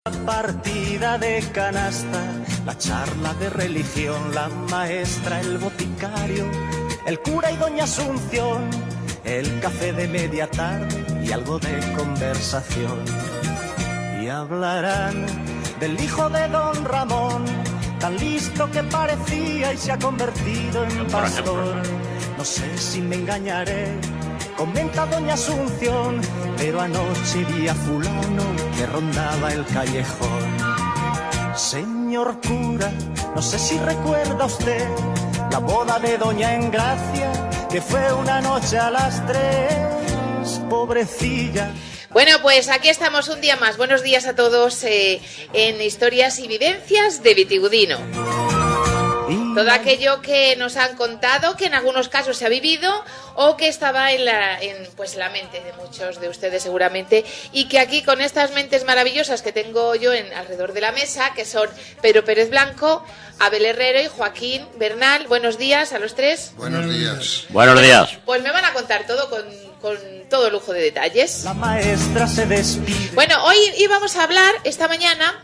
Partida de canasta, la charla de religión, la maestra, el boticario, el cura y doña Asunción, el café de media tarde y algo de conversación. Y hablarán del hijo de don Ramón, tan listo que parecía y se ha convertido en pastor. No sé si me engañaré, comenta doña Asunción, pero anoche vi a fulano que rondaba el callejón. Señor cura, no sé si recuerda usted la boda de doña Engracia, que fue una noche a las 3, pobrecilla. Bueno, pues aquí estamos un día más. Buenos días a todos en Historias y Vivencias de Vitigudino. Todo aquello que nos han contado, que en algunos casos se ha vivido o que estaba en la mente de muchos de ustedes seguramente, y que aquí con estas mentes maravillosas que tengo yo alrededor de la mesa, que son Pedro Pérez Blanco, Abel Herrero y Joaquín Bernal. Buenos días a los tres. Buenos días. Buenos días. Pues me van a contar todo con todo lujo de detalles. La maestra se despide. Bueno, hoy íbamos a hablar esta mañana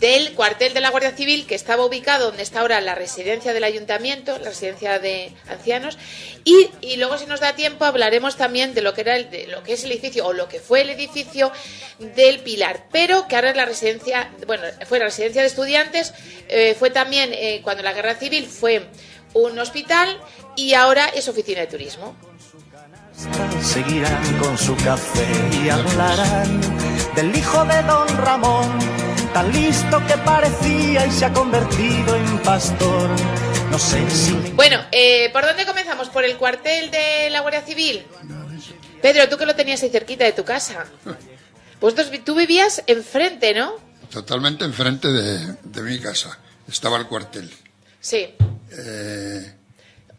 del cuartel de la Guardia Civil, que estaba ubicado donde está ahora la residencia del ayuntamiento, la residencia de ancianos, y luego, si nos da tiempo, hablaremos también de lo que era lo que es el edificio, o lo que fue el edificio del Pilar, pero que ahora es la residencia, bueno, fue la residencia de estudiantes, fue también cuando la Guerra Civil fue un hospital y ahora es oficina de turismo. Seguirán con su café y hablarán del hijo de don Ramón, tan listo que parecía y se ha convertido en pastor. No sé si... Bueno, ¿por dónde comenzamos? ¿Por el cuartel de la Guardia Civil? Pedro, tú que lo tenías ahí cerquita de tu casa. Tú vivías enfrente, ¿no? Totalmente enfrente de mi casa. Estaba el cuartel. Sí.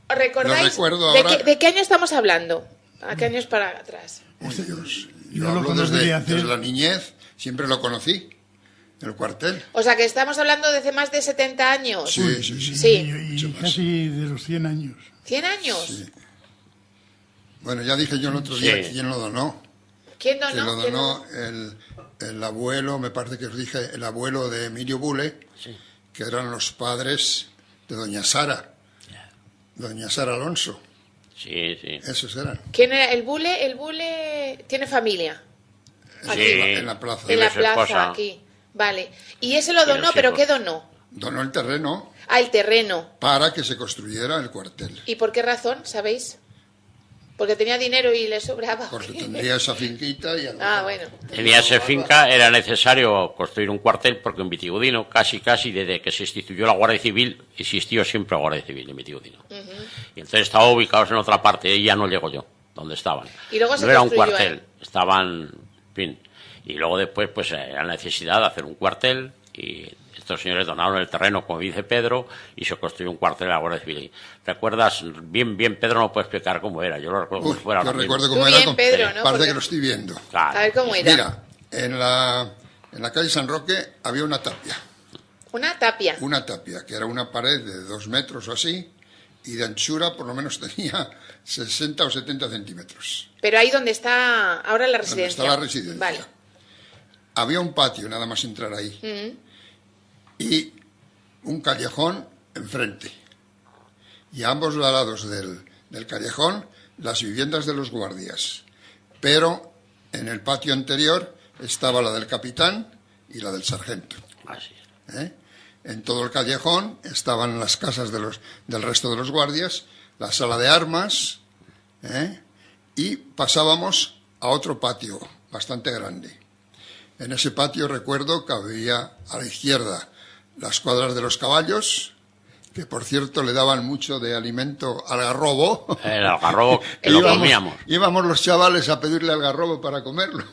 ¿Recordáis? No recuerdo ahora... ¿De qué año estamos hablando? ¿A qué años para atrás? Yo hablo desde la niñez, siempre lo conocí, el cuartel. O sea, que estamos hablando de hace más de 70 años. Sí. Y casi de los 100 años. ¿100 años? Sí. Bueno, ya dije yo el otro día quién lo donó. ¿Quién donó? Que lo donó el abuelo, me parece que os dije, el abuelo de Emilio Bule, que eran los padres de doña Sara Alonso. Sí. Esos eran. ¿Quién era? ¿El Bule? ¿El Bule tiene familia? Aquí. Sí. En la plaza. En la su esposa. plaza, aquí. Vale. ¿Y ese lo donó? ¿Pero qué donó? Donó el terreno El terreno. para que se construyera el cuartel. ¿Y por qué razón, sabéis? ¿Porque tenía dinero y le sobraba? Porque tendría esa finquita y... Bueno. Tenía esa finca, era necesario construir un cuartel porque en Vitigudino, casi desde que se instituyó la Guardia Civil, existió siempre la Guardia Civil en Vitigudino. Y entonces estaban ubicados en otra parte, y ya no llego yo, donde estaban. Y luego se no era un construyó, cuartel, estaban... En fin, y luego después, pues, la necesidad de hacer un cuartel, y estos señores donaron el terreno, como dice Pedro, y se construyó un cuartel de la Guardia Civil. ¿Recuerdas? Bien, Pedro no puede explicar cómo era. Yo lo recuerdo como si fuera yo ahora recuerdo mismo. cómo Tú era. bien, Pedro, ¿no? Parece que lo estoy viendo. Claro. A ver cómo era. Mira, en la calle San Roque había una tapia. Una tapia. Una tapia, que era una pared de 2 metros o así, y de anchura por lo menos tenía 60 o 70 centímetros. Pero ahí donde está ahora la residencia. Donde está la residencia. Vale. Había un patio, nada más entrar ahí. Y un callejón enfrente. Y a ambos lados del callejón, las viviendas de los guardias. Pero en el patio anterior estaba la del capitán y la del sargento. Así es. En todo el callejón estaban las casas del resto de los guardias, la sala de armas, y pasábamos a otro patio bastante grande. En ese patio recuerdo que había a la izquierda las cuadras de los caballos, que por cierto le daban mucho de alimento algarrobo. El algarrobo que lo comíamos. Íbamos los chavales a pedirle algarrobo para comerlo.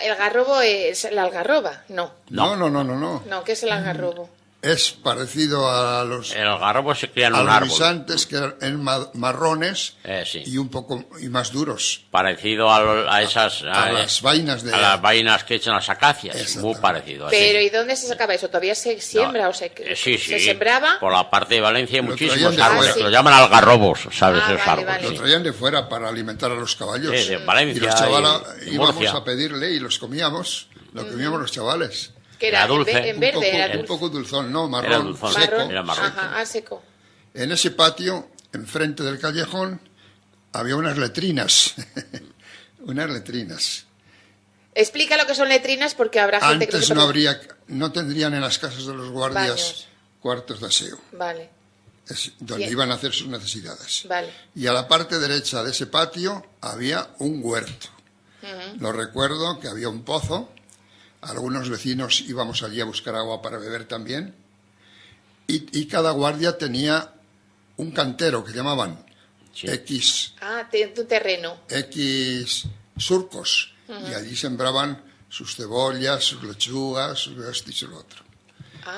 ¿El garrobo es la algarroba? No. No. No, ¿qué es el algarrobo? Es parecido a los... El algarrobo se cría en un los árbol. guisantes, que eran marrones Sí. y un poco y más duros. Parecido a esas... A las vainas de... A las vainas que echan las acacias. Muy Exactamente. parecido. Así. Pero ¿y dónde se sacaba eso? ¿Todavía se siembra o se Sí. se sembraba? Por la parte de Valencia hay Lo muchísimos traían de árboles. fuera. Lo llaman algarrobos, ¿sabes? Ah, Esos vale, árboles. vale. Lo Sí. traían de fuera para alimentar a los caballos. Sí, de Valencia y los chavales y íbamos Murcia. a pedirle y los comíamos. lo que comíamos los chavales. Que era dulce. en verde, era Un dulce. poco dulzón, no, Era marrón, dulzón. seco. Marrón. Era marrón. Ajá, seco. En ese patio, enfrente del callejón, había unas letrinas. Unas letrinas. Explica lo que son letrinas porque habrá gente que Antes no no tendrían en las casas de los guardias Baños. cuartos de aseo, Vale, donde Bien. iban a hacer sus necesidades. vale. Y a la parte derecha de ese patio había un huerto. Lo recuerdo que había un pozo. Algunos vecinos íbamos allí a buscar agua para beber también. Y cada guardia tenía un cantero que llamaban Sí. Tu terreno. X surcos. Y allí sembraban sus cebollas, sus lechugas, sus esto y su otro.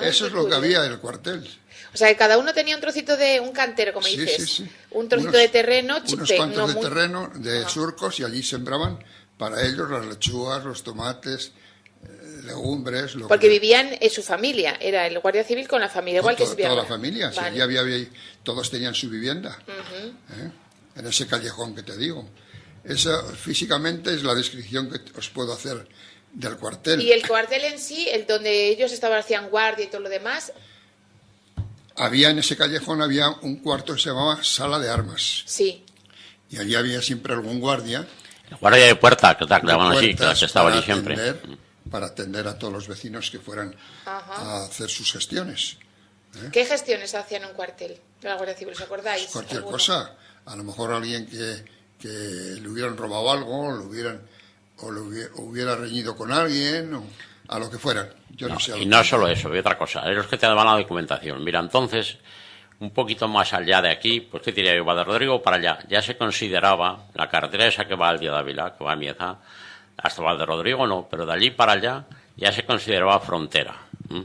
Eso qué es lo que curioso. había en el cuartel. O sea, que cada uno tenía un trocito de un cantero, como Sí, dices. sí, sí. Un trocito Unos- de terreno, Unos no cuantos de muy- terreno, de surcos, y allí sembraban para ellos las lechugas, los tomates, legumbres. Porque vivían en su familia, era el guardia civil con la familia, igual que se toda vivía la ahora. familia. Sí, Vale. allí todos tenían su vivienda. ¿Eh? En ese callejón que te digo. Esa físicamente es la descripción que os puedo hacer del cuartel. Y el cuartel en sí, el donde ellos estaban, hacían guardia y todo lo demás, En ese callejón había un cuarto que se llamaba Sala de Armas. sí. Y allí había siempre algún guardia. El guardia de puerta, que te de llaman así, que puertas estaba allí para siempre. para atender a todos los vecinos que fueran a hacer sus gestiones. ¿Qué gestiones hacían en un cuartel de la Guardia Civil? ¿Os acordáis? Cualquier ¿Alguno? cosa. A lo mejor alguien que le hubieran robado algo, o hubiera reñido con alguien, o a lo que fueran. Yo no sé. a Y lo no que- solo eso, y otra cosa, ellos que te daban la documentación. Mira, entonces, un poquito más allá de aquí, pues ¿qué diría yo? Va de Rodrigo para allá. Ya se consideraba la carretera esa que va al Día de Ávila, que va a Mieza, hasta Valderodrigo no, pero de allí para allá ya se consideraba frontera. Y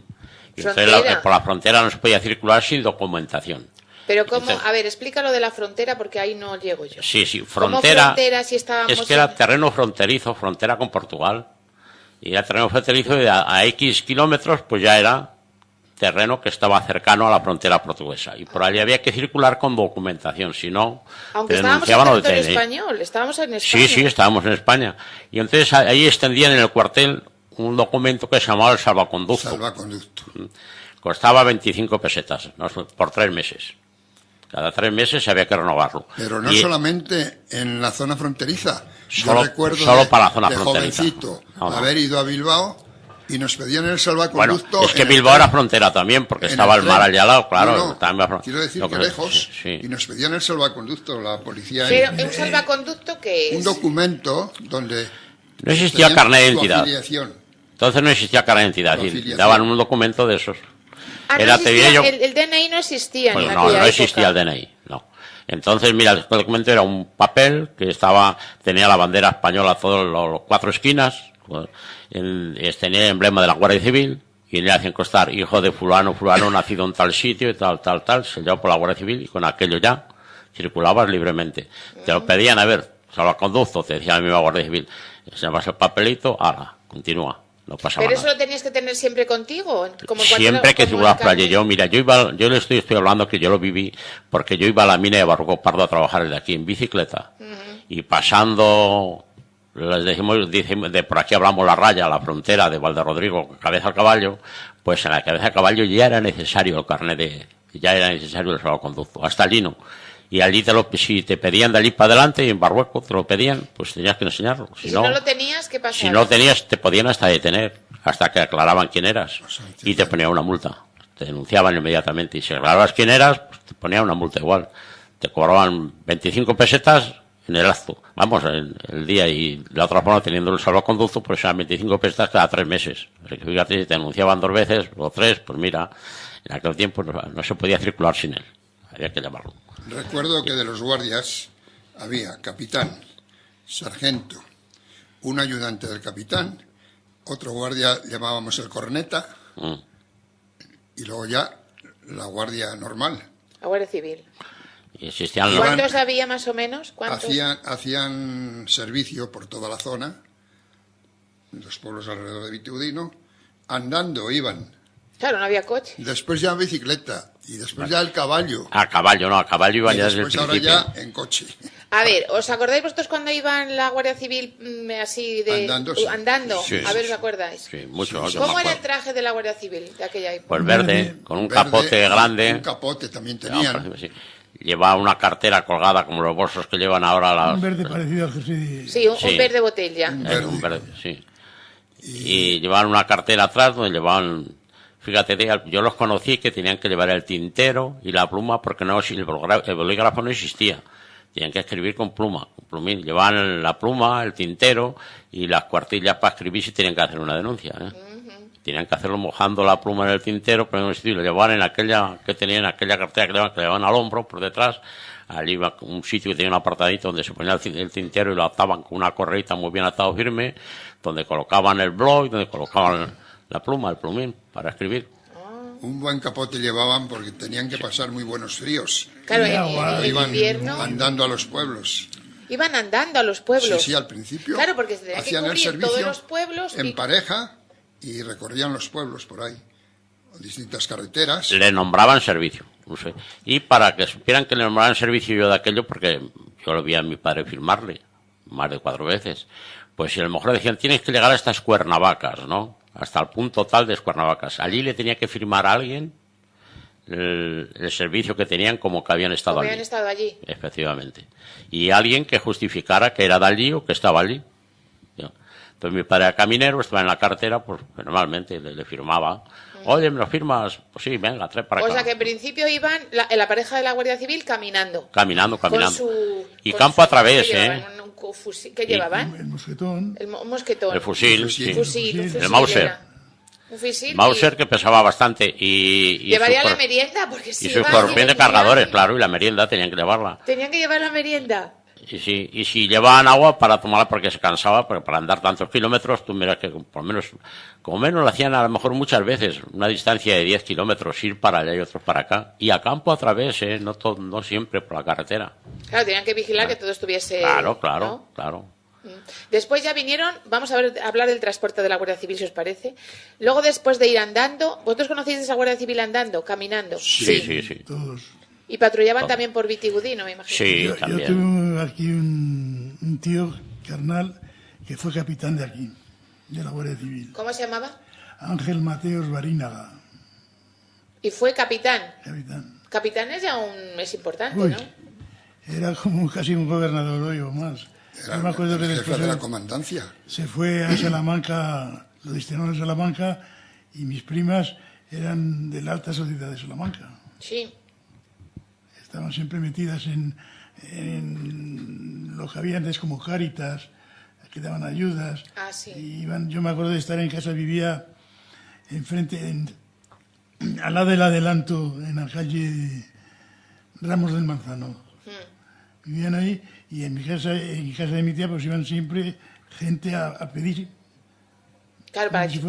entonces ¿Frontera? por la frontera no se podía circular sin documentación. Pero cómo, Entonces- a ver, explícalo de la frontera porque ahí no llego yo. Sí, sí, ¿Cómo frontera. frontera si estábamos Es que era en- terreno fronterizo, frontera con Portugal. Y era terreno fronterizo y a X kilómetros, pues ya era terreno que estaba cercano a la frontera portuguesa. Y por allí había que circular con documentación, si no, Aunque te estábamos en denunciaban o territorio detienen. español, estábamos en España. Sí, sí, estábamos en España. Y entonces ahí extendían en el cuartel un documento que se llamaba el salvaconducto. Salvaconducto. Costaba 25 pesetas, ¿no? Por 3 meses. Cada 3 meses había que renovarlo. Pero no Y- solamente en la zona fronteriza. Solo- Yo recuerdo solo para la zona de fronteriza. jovencito No, no. haber ido a Bilbao y nos pedían el Bueno, salvaconducto. es que en el Bilbao tren. era frontera también, porque En estaba el mar tren. allá al lado, claro. No, no, estaba- quiero decir lo que lejos. sí. Y nos pedían el salvaconducto, la policía. Pero un salvaconducto que es... Un documento donde No existía tenían carnet de su identidad. afiliación. Entonces no existía carnet de identidad. Su y afiliación. daban un documento de esos. Ah, no Era, te diré existía, yo- el DNI no existía Pues en no, aquella no existía el época. DNI, no. Entonces, mira, el documento era un papel que tenía la bandera española a todas las 4 esquinas, tenía el emblema de la Guardia Civil, y le hacían constar hijo de fulano, nacido en tal sitio y tal, sellado por la Guardia Civil, y con aquello ya circulabas libremente. Te lo pedían, a ver, salvaconducto, te decía la misma Guardia Civil, enseñabas el papelito, ala, continúa, no pasaba Pero nada. eso lo tenías que tener siempre contigo. Como en Siempre que como circulaba en por allí. carnet. Yo, mira, yo le estoy hablando que yo lo viví porque yo iba a la mina de Barroco Pardo a trabajar desde aquí en bicicleta y pasando, les decimos, de por aquí hablamos la raya, la frontera de Valderodrigo, Cabeza al Caballo, pues en la Cabeza al Caballo ya era necesario el carnet ya era necesario el salvaconducto, hasta allí no. Y allí si te pedían de allí para adelante y en Barrueco te lo pedían, pues tenías que enseñarlo. Y si no lo tenías, ¿qué pasaba? Si no tenías, te podían hasta detener, hasta que aclaraban quién eras. Y te ponían una multa. Te denunciaban inmediatamente. Y si aclarabas quién eras, pues te ponían una multa igual. Te cobraban 25 pesetas en el acto. Vamos, en el día. Y la otra forma, teniendo el salvaconducto, pues eran 25 pesetas cada 3 meses. Así que fíjate, si te denunciaban 2 veces o 3, pues mira, en aquel tiempo no se podía circular sin él. Había que llamarlo. Recuerdo que de los guardias había capitán, sargento, un ayudante del capitán, otro guardia llamábamos el corneta, y luego ya la guardia normal. La Guardia Civil. Y existían los... Igual- ¿Cuántos había más o menos? ¿Cuántos? Hacían servicio por toda la zona, en los pueblos alrededor de Vitigudino, andando iban. Claro, no había coche. Después ya en bicicleta, Y después ya el caballo. A caballo, no, a caballo iban Y ya desde el después principio. ahora ya en coche. A ver, ¿os acordáis vosotros cuando iban la Guardia Civil así de... Andando, sí. Andando? Sí, A ver, sí, ¿os acordáis? Sí, mucho. yo ¿Cómo me era el acuerdo. traje de la Guardia Civil de aquella época? Pues verde, con un Verde, capote grande. Un capote también No, tenían. sí. Llevaba una cartera colgada como los bolsos que llevan ahora las... Un verde parecido al jersey de... Sí, un Sí. verde botella. Un verde, sí. Y llevaban una cartera atrás donde llevaban... Fíjate, yo los conocí que tenían que llevar el tintero y la pluma porque no el bolígrafo no existía. Tenían que escribir con pluma, con plumín. Llevaban la pluma, el tintero y las cuartillas para escribir si tenían que hacer una denuncia. Tenían que hacerlo mojando la pluma en el tintero, pero en un sitio, lo llevaban en aquella que tenían, aquella cartera que llevaban al hombro, por detrás. Allí iba un sitio que tenía un apartadito donde se ponía el tintero y lo ataban con una correita muy bien atado firme, donde colocaban el blog, donde colocaban la pluma, el plumín, para escribir. Un buen capote llevaban porque tenían que pasar muy buenos fríos. Claro, Y agua, en Iban invierno andando a los pueblos. iban andando a los pueblos. Sí, al principio. Claro, porque se tenían que hacían el cubrir servicio todos los pueblos en y- pareja y recorrían los pueblos por ahí. Distintas carreteras. Le nombraban servicio. No sé. Y para que supieran que le nombraban servicio yo de aquello, porque yo lo vi a mi padre firmarle más de 4 veces, pues si a lo mejor decían, tienes que llegar a estas Cuernavacas, ¿no? Hasta el punto tal de Cuernavacas. Allí le tenía que firmar a alguien el servicio que tenían como que habían estado como allí. habían estado allí. Efectivamente. Y alguien que justificara que era de allí o que estaba allí. ¿No? Entonces mi padre era caminero, estaba en la cartera, pues normalmente le firmaba. Oye, ¿me lo firmas? Pues sí, venga, trae para O acá. sea que en principio iban la pareja de la Guardia Civil caminando. Caminando. Con su, Y con campo su- a través, ¿qué ¿eh? llevaban? Un fusil- ¿Qué llevaban? El mosquetón. Un mosquetón. El fusil, fusil. sí. Fusil, un El fusil Mauser. era. Un fusil. Mauser que pesaba bastante y Llevaría su la cor- merienda porque si y sus iban corpientes y venían- cargadores, claro, y la merienda tenían que llevarla. Tenían que llevar la merienda. Y si llevaban agua para tomarla porque se cansaba, porque para andar tantos kilómetros, tú miras que por menos, como menos lo hacían a lo mejor muchas veces, una distancia de 10 kilómetros, ir para allá y otros para acá. Y a campo a través, no siempre por la carretera. Claro, tenían que vigilar que todo estuviese... Claro, ¿no? claro. Después ya vinieron, vamos a hablar del transporte de la Guardia Civil, si os parece. Luego, después de ir andando, ¿vosotros conocéis esa Guardia Civil andando, caminando? Sí. Todos. Y patrullaban también por Vitigudino, me imagino. Sí, Yo también. tuve aquí un tío carnal que fue capitán de aquí, de la Guardia Civil. ¿Cómo se llamaba? Ángel Mateos Barínaga, Y fue capitán. capitán. Capitán es ya es importante, Uy, ¿no? era como casi un gobernador hoy o más. Era Yo me acuerdo que el jefe después de la él comandancia. se fue a Salamanca, lo destinaron a Salamanca, y mis primas eran de la alta sociedad de Salamanca. Sí. Estaban siempre metidas en lo que había antes como Cáritas, que daban ayudas. Ah, sí. Y yo me acuerdo de estar en casa, vivía enfrente, al lado del adelanto, en la calle Ramos del Manzano. Vivían ahí y en casa de mi tía pues iban siempre gente a pedir, Claro, para como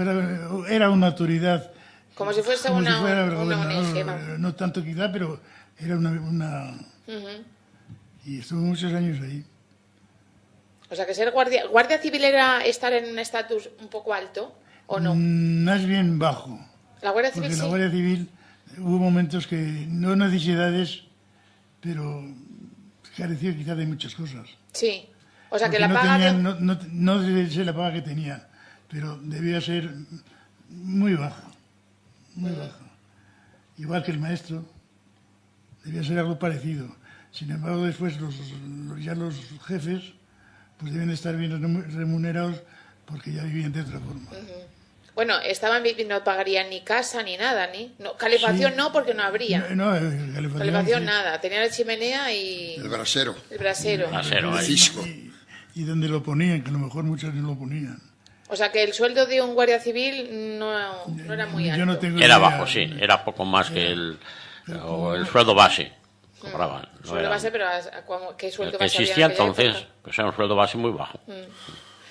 si era una autoridad. como si fuese Como una, si fuera el una gobernador, ONG, vamos. no tanto quizá, pero era una... Y estuvo muchos años ahí. O sea, que ser guardia civil era estar en un estatus un poco alto, ¿o no? Más bien bajo, La Guardia Civil porque la sí. Guardia Civil hubo momentos que no necesidades, pero carecía quizá de muchas cosas. Sí. O sea, que Porque la paga... no debe ser la paga que tenía, pero debía ser muy baja, muy baja. Igual que el maestro, debía ser algo parecido. Sin embargo, después ya los jefes pues deben estar bien remunerados porque ya vivían de otra forma. Bueno, no pagarían ni casa ni nada, ni... No, calefacción Sí. no, porque no habría. No, Calefacción sí. nada. Tenían la chimenea y El brasero. el brasero. Brasero, ahí. Cisco. Y donde lo ponían, que a lo mejor muchos no lo ponían. O sea, que el sueldo de un guardia civil no era muy alto. Yo no tengo Era idea. bajo, sí. Era poco más que el sueldo base. Cobraban. No Sueldo era- base, pero ¿qué el sueldo que base había existía en aquella entonces, época? pues era un sueldo base muy bajo.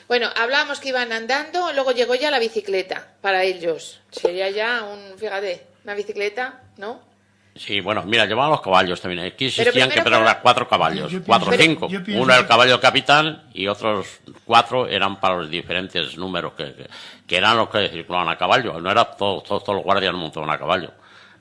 Bueno, hablábamos que iban andando, luego llegó ya la bicicleta para ellos. Sería ya fíjate, una bicicleta, ¿no? Sí, bueno, mira, llevaban los caballos también. Aquí existían primero que pero fueron- eran 4 caballos, Yo 4 o pienso- 5. yo pienso Uno era el que- caballo capitán y otros 4 eran para los diferentes números que eran los que circulaban a caballo. No era todos los guardias montaban a caballo.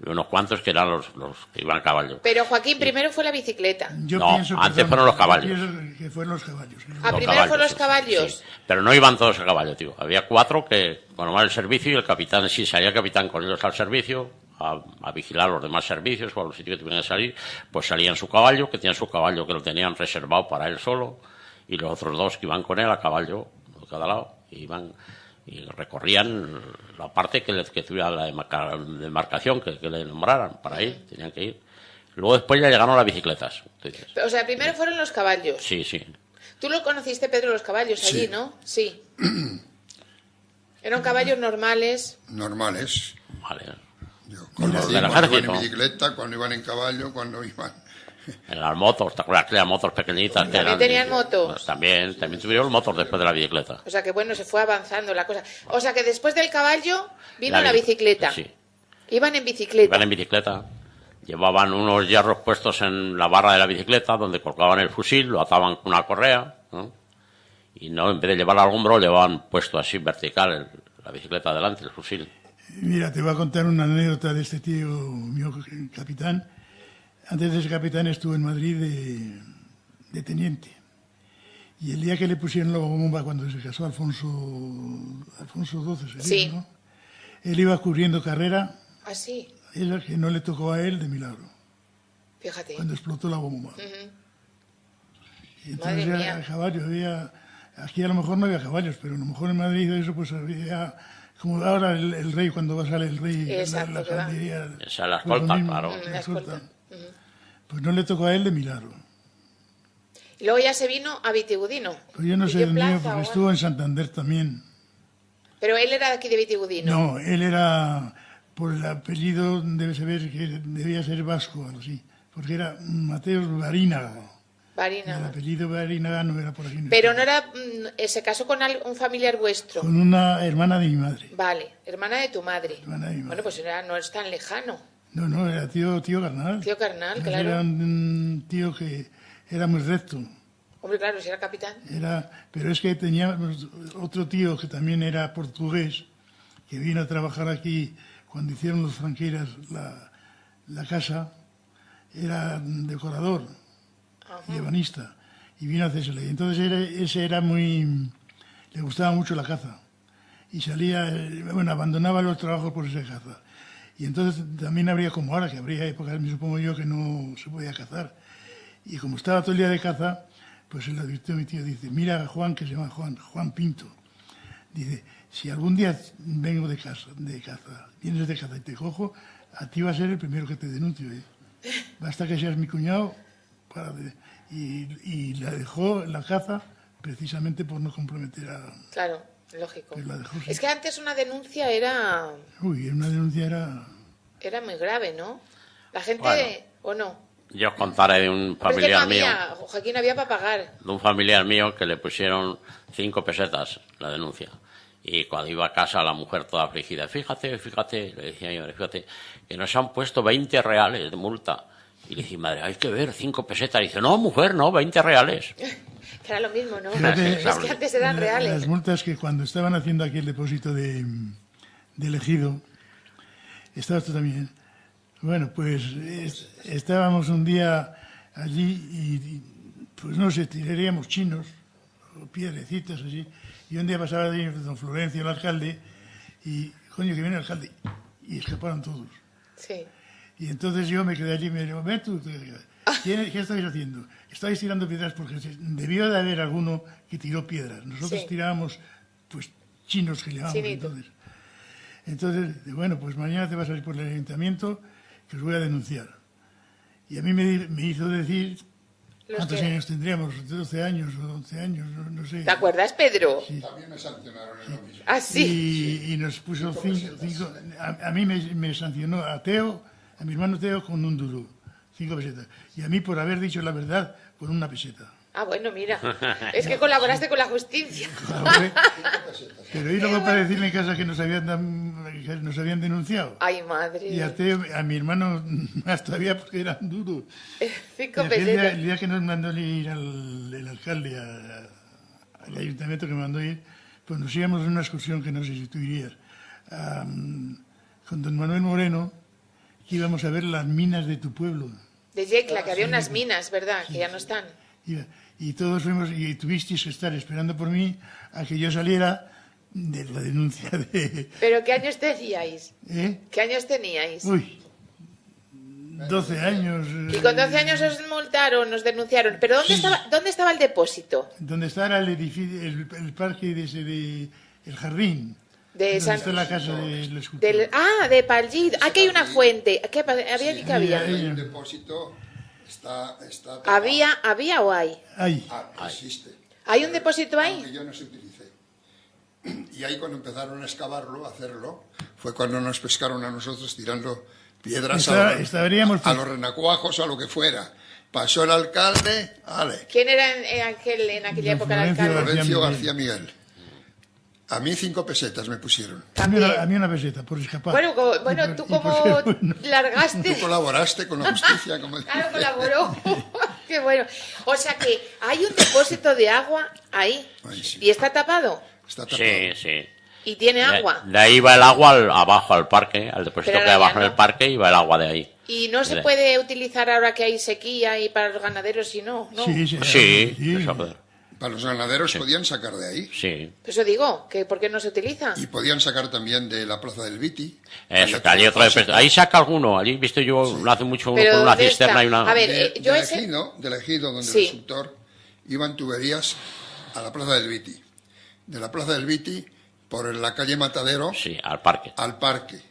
y unos cuantos que eran los que iban a caballo. Pero Joaquín, primero fue la bicicleta. Yo No, pienso, antes fueron los caballos. yo pienso que fueron los caballos. Ah, Los primero caballos, fueron los sí, caballos. sí. Pero no iban todos a caballo, tío. Había 4 que, bueno, más el servicio y el capitán, sí, salía el capitán con ellos al servicio, a vigilar los demás servicios o a los sitios que tuvieran que salir, pues salían su caballo, que tenían su caballo que lo tenían reservado para él solo, y los otros 2 que iban con él a caballo, de cada lado, iban y recorrían la parte que tuviera la demarcación que le nombraran para ir, tenían que ir. Luego después ya llegaron las bicicletas. O sea, primero fueron los caballos. Sí, sí. Tú lo conociste, Pedro, los caballos allí, Sí. ¿no? Sí. Eran caballos normales. Normales. Vale. Yo conocí del cuando iban ejército. en bicicleta, cuando iban en caballo, cuando iban... En las motos, ¿te acuerdas que eran motos pequeñitas? Que ¿También eran, tenían motos? Pues también tuvieron motos después de la bicicleta. O sea que bueno, se fue avanzando la cosa. O sea que después del caballo vino la bici- bicicleta. Sí. Iban en bicicleta. Iban en bicicleta, llevaban unos hierros puestos en la barra de la bicicleta donde colgaban el fusil, lo ataban con una correa, ¿no? Y no, en vez de llevarlo al hombro, llevaban puesto así vertical la bicicleta adelante, el fusil. Mira, te voy a contar una anécdota de este tío mío, capitán. Antes de ser capitán estuvo en Madrid de teniente. Y el día que le pusieron la bomba cuando se casó Alfonso XII, sería, Sí. ¿no? Él iba cubriendo carrera, Ah, sí. esa que no le tocó a él de milagro, Fíjate. cuando explotó la bomba. Y Madre entonces mía. a caballo había... Aquí a lo mejor no había caballos, pero a lo mejor en Madrid eso pues había... Como ahora el rey, cuando va a salir el rey, Exacto, la que va. caballería... Esa es la pues lo escolta, mismo, claro. La escolta. Pues no le tocó a él de milagro. Y luego ya se vino a Vitigudino. Pues yo no ¿Y sé qué dónde iba, plaza porque o estuvo algo? en Santander también. Pero él era de aquí de Vitigudino. No, él era, por el apellido debe saber que debía ser vasco, algo así, porque era Mateos Barinaga. El Barina. apellido Barinaga no era por aquí. Pero no era... se casó con un familiar vuestro. Con una hermana de mi madre. Vale, hermana de tu madre. Hermana de mi madre. Bueno, pues no es tan lejano. No, era tío carnal. Tío carnal, Además, claro. Era un tío que era muy recto. Hombre, claro, si era capitán. Pero es que teníamos otro tío que también era portugués, que vino a trabajar aquí cuando hicieron los franqueras la casa, era decorador y ebanista, y vino a hacérsela. Y entonces ese era le gustaba mucho la caza, y salía, bueno, abandonaba los trabajos por esa caza. Y entonces también habría, como ahora, que habría épocas, me supongo yo, que no se podía cazar. Y como estaba todo el día de caza, pues se lo advirtió mi tío, dice, mira Juan, que se llama Juan Pinto, dice, si algún día vengo de caza, vienes de caza y te cojo, a ti va a ser el primero que te denuncio, ¿eh? Basta que seas mi cuñado, y la dejó la caza precisamente por no comprometer a... Claro, lógico. Pero la dejó, sí. Es que antes una denuncia era Una denuncia era... muy grave, ¿no? La gente... Bueno. ¿O no? Yo os contaré de un Pero es que no familiar mío, había, Joaquín, había para pagar. de un familiar mío que le pusieron 5 pesetas la denuncia. Y cuando iba a casa la mujer toda afligida, fíjate, le decía yo, fíjate, que nos han puesto 20 reales de multa. Y le dije, madre, hay que ver, 5 pesetas. Y dice, no, mujer, no, 20 reales. Que era lo mismo, ¿no? Fíjate, Es que antes eran reales. Las multas que cuando estaban haciendo aquí el depósito de ejido, estabas tú también. Bueno, pues estábamos un día allí y pues no sé, tiraríamos chinos o piedrecitas así. Y un día pasaba de don Florencio, el alcalde, y coño, que viene el alcalde. Y escaparon todos. Sí. Y entonces yo me quedé allí y me digo, ven tú, ¿qué estáis haciendo? Estáis tirando piedras porque debió de haber alguno que tiró piedras. Nosotros Sí. tirábamos, pues, chinos que llamamos Chinito. entonces. Entonces, bueno, pues mañana te vas a ir por el ayuntamiento que os voy a denunciar. Y a mí me hizo decir, Los ¿cuántos que- años tendríamos? 12 años o 11 años, no sé. ¿Te acuerdas, Pedro? También me sancionaron en lo mismo. Ah, sí. Y nos puso cinco a mí me sancionó a mi hermano Teo con un duro, 5 pesetas. Y a mí por haber dicho la verdad con una peseta. Ah, bueno, mira. Es que colaboraste con la justicia. Hombre, pero y luego para decirle en casa que nos habían denunciado. Ay, madre. Y a Teo, a mi hermano más todavía porque eran duros. 5 Y pesetas. el día que nos mandó ir el alcalde al ayuntamiento que me mandó ir, pues nos íbamos en una excursión que no sé si tú irías, con don Manuel Moreno, que íbamos a ver las minas de tu pueblo. De Yecla, que había unas minas, ¿verdad? Que ya no están. Y todos fuimos, y tuvisteis que estar esperando por mí a que yo saliera de la denuncia de... ¿Pero qué años teníais? ¿Eh? ¿Qué años teníais? Uy, 12 años. Y con 12 años os multaron, os denunciaron. ¿Pero dónde estaba el depósito? Donde está el edificio, el parque el jardín. De donde San... está la casa del escultor. de Pallid. Aquí hay una fuente. ¿Había aquí que había? Hay un depósito, está ¿Había o hay? Ahí. Existe. ¿Hay un depósito ahí? Aunque yo no se utilicé. Y ahí cuando empezaron a excavarlo, a hacerlo, fue cuando nos pescaron a nosotros tirando piedras a los renacuajos o a lo que fuera. Pasó el alcalde, ale. ¿Quién era en aquella época el alcalde? Florencio García Miguel. A mí 5 pesetas me pusieron. A mí una peseta, por escapar. Bueno, ¿tú cómo largaste? Tú colaboraste con la justicia. Como Claro, colaboró. Qué bueno. O sea que hay un depósito de agua ahí. Ahí sí. ¿Y está tapado? Está tapado. Sí. ¿Y tiene agua? De ahí va el agua abajo al parque, al depósito Pero que hay ahora abajo ya en el parque, y va el agua de ahí. ¿Y no se puede utilizar ahora que hay sequía y para los ganaderos y no? Sí, eso puede. Para los ganaderos podían sacar de ahí. Sí. Eso digo, que ¿por qué no se utiliza? Y podían sacar también de la Plaza del Viti. Eso, que allí otro depósito. Ahí saca alguno. Allí, viste yo, no hace mucho uno con una cisterna y una... A ver, yo del ejido donde el escultor iban tuberías a la Plaza del Viti. De la Plaza del Viti, por la calle Matadero... Sí, al parque. Al parque.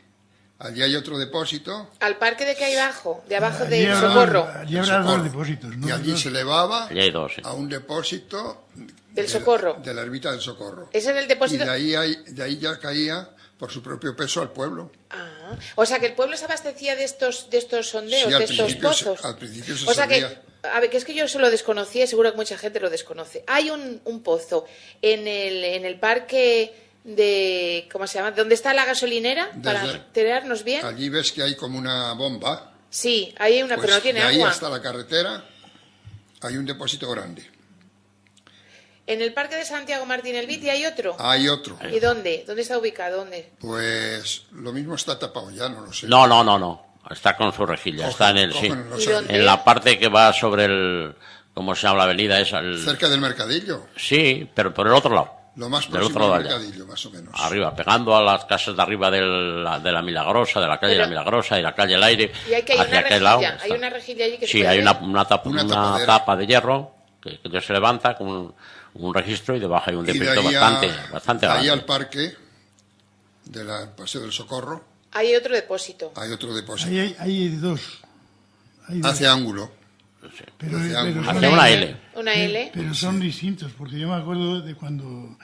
Allí hay otro depósito. ¿Al parque de qué hay abajo? De abajo Allí del Socorro. Allí habrá 2 depósitos, ¿no? Y allí se elevaba Allí hay 2, sí. a un depósito... Del Socorro. De la ermita del Socorro. Ese es el depósito... Y de ahí ya caía por su propio peso al pueblo. Ah, o sea que el pueblo se abastecía de estos sondeos, Sí, de estos pozos. Al principio se O sea sabía. que, a ver, que es que yo eso lo desconocía, seguro que mucha gente lo desconoce. Hay un pozo en el parque de, ¿cómo se llama? ¿Dónde está la gasolinera? Para enterarnos bien. Allí ves que hay como una bomba. Sí, ahí hay una, Pues pero no tiene de ahí agua. hasta la carretera hay un depósito grande. En el parque de Santiago Martín el Viti hay otro. Hay otro. ¿Y dónde? ¿Dónde está ubicado? ¿Dónde? Pues lo mismo está tapado ya, no lo sé. No. Está con su rejilla. Está en la parte que va sobre el... ¿Cómo se llama la avenida esa? Cerca del mercadillo. Sí, pero por el otro lado. Lo más del próximo otro al lado. mercadillo, más o menos. Arriba, pegando a las casas de arriba de la Milagrosa, de la calle de la Milagrosa y la calle El Aire. Y hay que hay hacia una aquel rejilla. lado. Hay una rejilla allí que Sí, se puede hay ver. una tapa de hierro que se levanta con un registro y debajo hay un depósito bastante de ahí grande. al parque del Paseo del Socorro Hay otro depósito. hay otro depósito. Ahí hay 2. Hace ángulo. Pero Hace una L. Una L. Pero son distintos, porque yo me acuerdo de cuando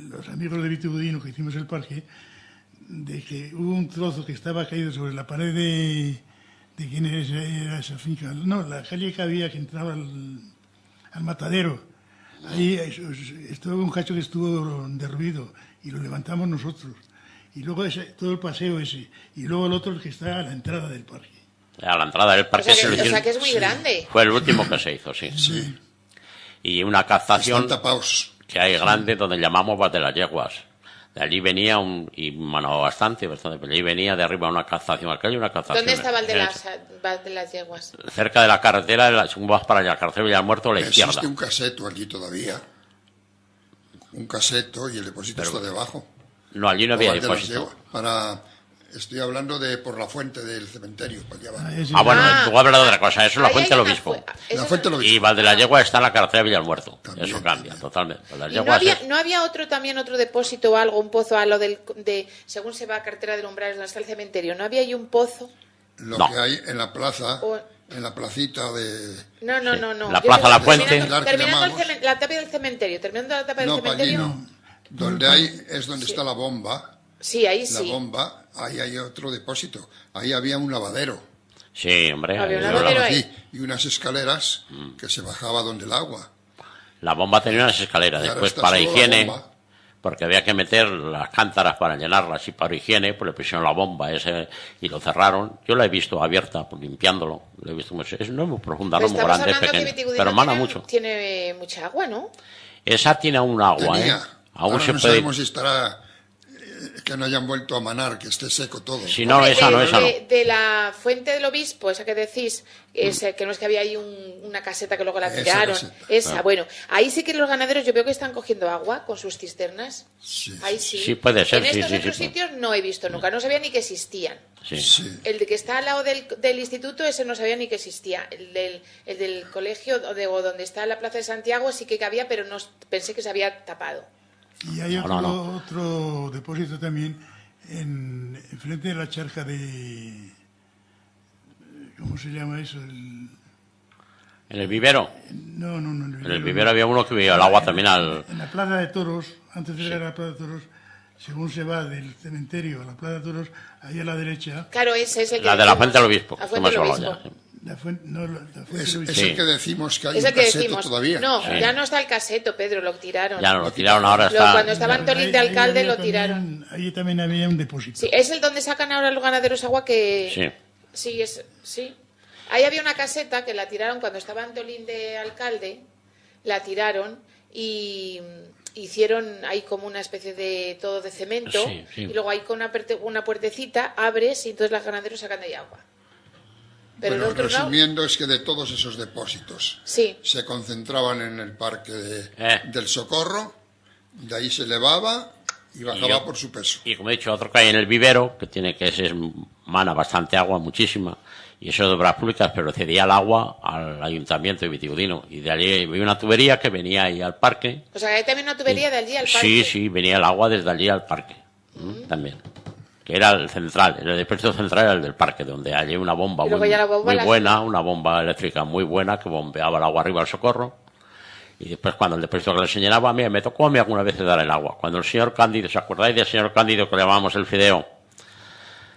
los amigos de Vito Budino que hicimos el parque, de que hubo un trozo que estaba caído sobre la pared de quién era esa finca. No, la calle que había que entraba al matadero. Ahí estuvo un cacho que estuvo derruido y lo levantamos nosotros. Y luego todo el paseo ese. Y luego el otro que está a la entrada del parque. A la entrada del parque O sea que es muy grande. Fue el último que se hizo, sí. Y una captación Están tapados. que hay grande donde llamamos Val de las Yeguas. De allí venía bastante, pero allí venía de arriba una captación. Aquí hay una captación. ¿Dónde está Val de las Yeguas? Cerca de la carretera, según vas para la carretera Villalmuerto, a la izquierda. Existe un caseto allí todavía. Un caseto y el depósito está debajo. No, allí no había Val de las depósito. Yeguas. Estoy hablando de por la fuente del cementerio. Para allá Bueno, tú hablas de otra cosa. Eso es la fuente del obispo. La fuente del obispo. Y Val de las Yeguas está en la carretera Villalmuerto. También, Eso cambia totalmente. ¿Y no había otro depósito o algo, un pozo a lo según se va a carretera del Umbral, donde está el cementerio? ¿No había ahí un pozo? Lo que hay en la plaza, en la placita de... No. La plaza La Fuente. Terminando la tapa del cementerio. Terminando la tapa del cementerio. No. Donde hay, es donde está la bomba. Sí, ahí sí. La bomba, ahí hay otro depósito. Ahí había un lavadero. Sí, hombre. Había un lavadero ahí. Sí, y unas escaleras que se bajaba donde el agua. La bomba tenía unas escaleras. Y ahora Después, está para solo la higiene, bomba. porque había que meter las cántaras para llenarlas, y para higiene, pues le pusieron la bomba ese y lo cerraron. Yo la he visto abierta, pues, limpiándolo. Lo he visto no es muy profunda, no es muy grande, es pequeña. Pero emana mucho. Tiene mucha agua, ¿no? Esa tiene un agua, Tenía. Aún Ahora se no puede... sabemos si estará que no hayan vuelto a manar, que esté seco todo. Si no, Hombre, esa no. De la fuente del obispo, esa que decís, que no es que había ahí una caseta que luego la Esa tiraron. caseta. Esa, bueno, ahí sí que los ganaderos yo veo que están cogiendo agua con sus cisternas. Sí, Ahí sí. Sí, puede ser, En sí, estos sí, otros sí. sitios no he visto nunca, no sabía ni que existían. Sí. sí. El de que está al lado del instituto, ese no sabía ni que existía. El del colegio o donde está la Plaza de Santiago sí que había, pero no pensé que se había tapado. Y hay No. otro depósito también enfrente de la charca de... ¿Cómo se llama eso? En el vivero. No, En el vivero había uno que veía el agua también al... En la Plaza de Toros, antes de llegar a la Plaza de Toros, según se va del cementerio a la Plaza de Toros, ahí a la derecha, Claro, ese es el que La de la decimos. Fuente del Obispo. La que Fuente hemos del hablado Obispo. ya. la fuente Es, del es Obispo. el que decimos que hay Es un el que caseto decimos. todavía. No, Sí. ya no está el caseto, Pedro, lo tiraron. Ya no lo tiraron, ahora está... Cuando estaba Antolín de Ahí alcalde había lo tiraron. Ahí también había un depósito. Sí, es el donde sacan ahora los ganaderos agua que... Sí. Sí. Ahí había una caseta que la tiraron cuando estaba Antolín de alcalde, la tiraron y hicieron ahí como una especie de todo de cemento Sí, sí. y luego ahí con una puertecita abres y entonces los ganaderos sacan de ahí agua. Pero Bueno, el otro lado, resumiendo, es que de todos esos depósitos sí. se concentraban en el parque Eh. del Socorro, de ahí se elevaba y bajaba yo- por su peso. Y como he dicho, otro que hay en el vivero, que tiene que ser mana bastante agua, muchísima, y eso de obras públicas, pero cedía el agua al ayuntamiento de Vitigudino. Y de allí había una tubería que venía ahí al parque. O sea, hay también una tubería de allí al parque. Sí, sí, venía el agua desde allí al parque. También. Que era el central, el depósito central era el del parque, donde hay una bomba Y luego muy, ya la bomba muy la- buena, una bomba eléctrica muy buena que bombeaba el agua arriba al Socorro. Y después cuando el depósito que le señalaba, a mí me tocó a mí alguna vez dar el agua. Cuando el señor Cándido, ¿os acordáis del señor Cándido que le llamábamos el Fideo?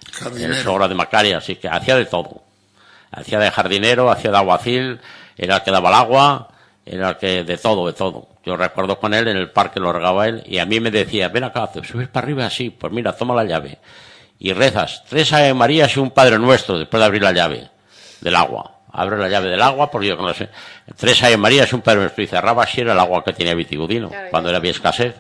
El Jardinero. sogro de Macaria, así que hacía de todo. Hacía de jardinero, hacía de aguacil, era el que daba el agua, era el que de todo, de todo. Yo recuerdo con él en el parque, lo regaba él, y a mí me decía, ven acá, subes para arriba así, pues mira, toma la llave. Y rezas, 3 Ave Marías y un Padre Nuestro, después de abrir la llave del agua. Abre la llave del agua, porque yo no sé. 3 Ave Marías y un Padre Nuestro. Y cerraba así era el agua que tenía Vitigudino, Claro, cuando ya. había escasez.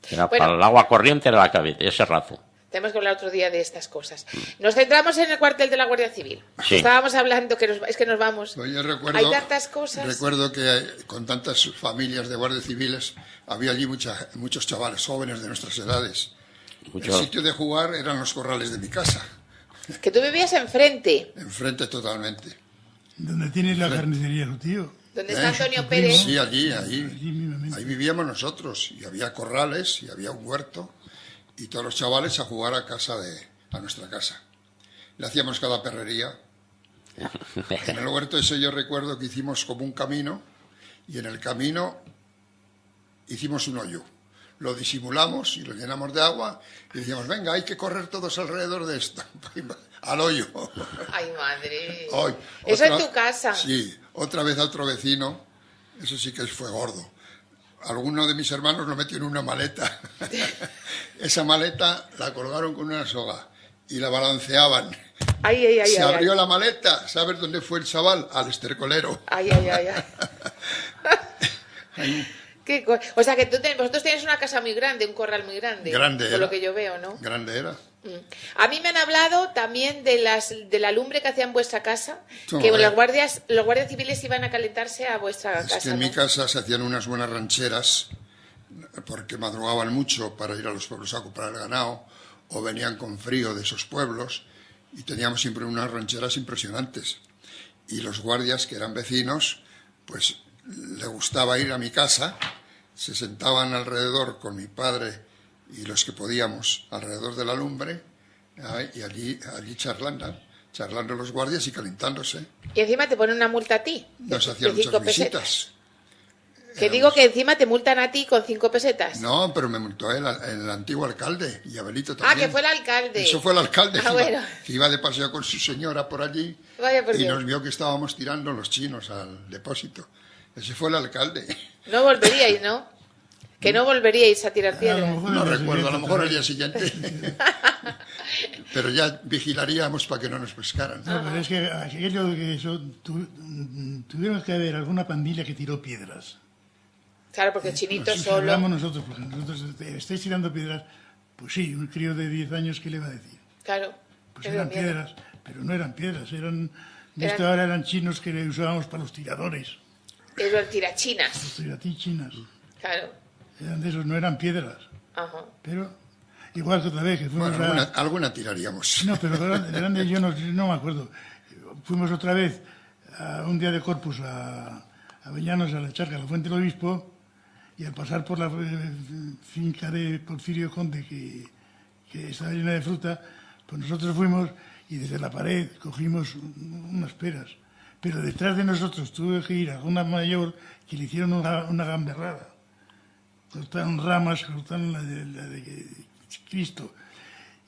Era Bueno. para el agua corriente era la que había, ese rato. Tenemos que hablar otro día de estas cosas. Nos centramos en el cuartel de la Guardia Civil. Sí. Estábamos hablando, es que nos vamos. Pues yo recuerdo, Hay tantas cosas. Recuerdo que con tantas familias de guardias civiles había allí muchos chavales jóvenes de nuestras edades. Mucho- El sitio de jugar eran los corrales de mi casa, Que tú vivías enfrente, enfrente totalmente. Donde tiene la carnicería su tío. donde está ¿Eh? Antonio Pérez. Sí, allí mismamente. ahí vivíamos nosotros y había corrales y había un huerto y todos los chavales a jugar a nuestra casa. Le hacíamos cada perrería. En el huerto ese yo recuerdo que hicimos como un camino y en el camino hicimos un hoyo. Lo disimulamos y lo llenamos de agua y decíamos, venga, hay que correr todos alrededor de esto, al hoyo. Ay, madre. Hoy, Eso en tu casa. Sí, otra vez a otro vecino, eso sí que fue gordo. Alguno de mis hermanos lo metió en una maleta. Esa maleta la colgaron con una soga y la balanceaban. Ay, ay, ay. Se ay, abrió ay. la maleta, ¿sabes dónde fue el chaval? Al estercolero. Ay, ay, ay, ay. O sea, que vosotros tenéis una casa muy grande, un corral muy grande. Grande Por era. lo que yo veo, ¿no? Grande era. A mí me han hablado también de la lumbre que hacía en vuestra casa, Toma, que a ver. los guardias civiles iban a calentarse a vuestra Es casa. que en ¿no? mi casa se hacían unas buenas rancheras porque madrugaban mucho para ir a los pueblos a comprar el ganado o venían con frío de esos pueblos y teníamos siempre unas rancheras impresionantes. Y los guardias, que eran vecinos, pues le gustaba ir a mi casa, se sentaban alrededor con mi padre y los que podíamos alrededor de la lumbre y allí charlando los guardias y calentándose. Y encima te ponen una multa a ti. Nos de hacían 5 muchas pesetas. visitas. Que digo que encima te multan a ti con 5 pesetas. No, pero me multó el antiguo alcalde y Abelito también. Ah, que fue el alcalde. Eso fue el alcalde Ah, bueno. que iba de paseo con su señora por allí Vaya por y Dios. nos vio que estábamos tirando los chinos al depósito. Ese fue el alcalde. No volveríais, ¿no? Que no volveríais a tirar A lo piedras. mejor No al día recuerdo, a lo siguiente mejor al otra día vez. siguiente. Pero ya vigilaríamos para que no nos pescaran. No, pero es que aquello que tuvimos que haber alguna pandilla que tiró piedras. Claro, porque el chinito Si solo. hablamos nosotros, porque nosotros estáis tirando piedras Pues sí, un crío de 10 años, ¿qué le va a decir? Claro. Pues Qué eran miedo. piedras, pero no eran piedras, esto ahora eran chinos que usábamos para los tiradores, Eran tirachinas. los tiratichinas. Claro. Eran de esos, no eran piedras. Ajá. Pero, igual que otra vez, que fuimos Bueno, a... alguna tiraríamos. No, pero grande yo no me acuerdo. Fuimos otra vez a un día de Corpus a Avellanos, a la charca, a la Fuente del Obispo, y al pasar por la finca de Porfirio Conde, que estaba llena de fruta, pues nosotros fuimos y desde la pared cogimos unas peras. Pero detrás de nosotros tuve que ir a una mayor que le hicieron una gamberrada. Cortaron ramas, cortaron la de Cristo.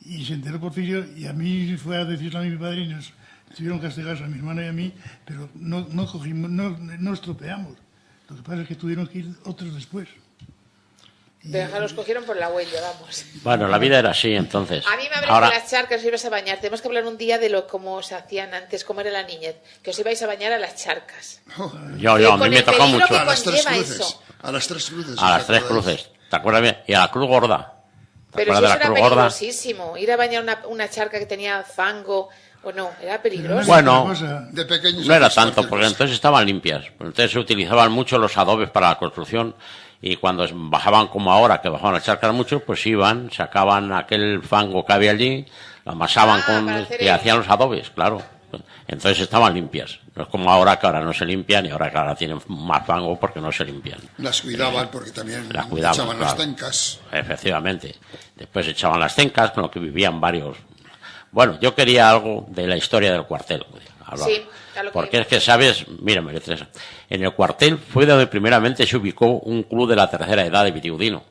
Y se enteró Porfirio y a mí fue a decirlo a mi padre y nos tuvieron castigados a mi hermana y a mí, pero no cogimos, no estropeamos. Lo que pasa es que tuvieron que ir otros después. Pero los cogieron por la huella, vamos. Bueno, la vida era así entonces. A mí me hablas Ahora, de las charcas, os ibas a bañar. Tenemos que hablar un día de cómo se hacían antes, cómo era la niñez. Que os ibais a bañar a las charcas. yo, a con mí me el tocó peligro mucho. que A las tres conlleva cruces. eso. A las tres cruces. A las ¿os tres acordáis? cruces. ¿Te acuerdas bien? Y a la cruz gorda. ¿Te Pero acuerdas eso de la era cruz gorda? peligrosísimo. Ir a bañar una charca que tenía fango, o no, era peligroso. Bueno, De pequeños no era hacías tanto, cualquier porque cosa. entonces estaban limpias. Entonces se utilizaban mucho los adobes para la construcción y cuando bajaban como ahora, que bajaban las charcas mucho, pues iban, sacaban aquel fango que había allí, lo amasaban para hacer y hacían los adobes, claro. Entonces estaban limpias. No es como ahora, que ahora no se limpian y ahora que ahora tienen más fango porque no se limpian. Las cuidaban porque también Las cuidaban, echaban las claro. tencas. Efectivamente. Después echaban las tencas, con lo que vivían varios. Bueno, yo quería algo de la historia del cuartel. Hablar. Sí, a lo que Porque íbamos. es que, ¿sabes? Mira, María Teresa, en el cuartel fue donde primeramente se ubicó un club de la tercera edad de Vitiudino.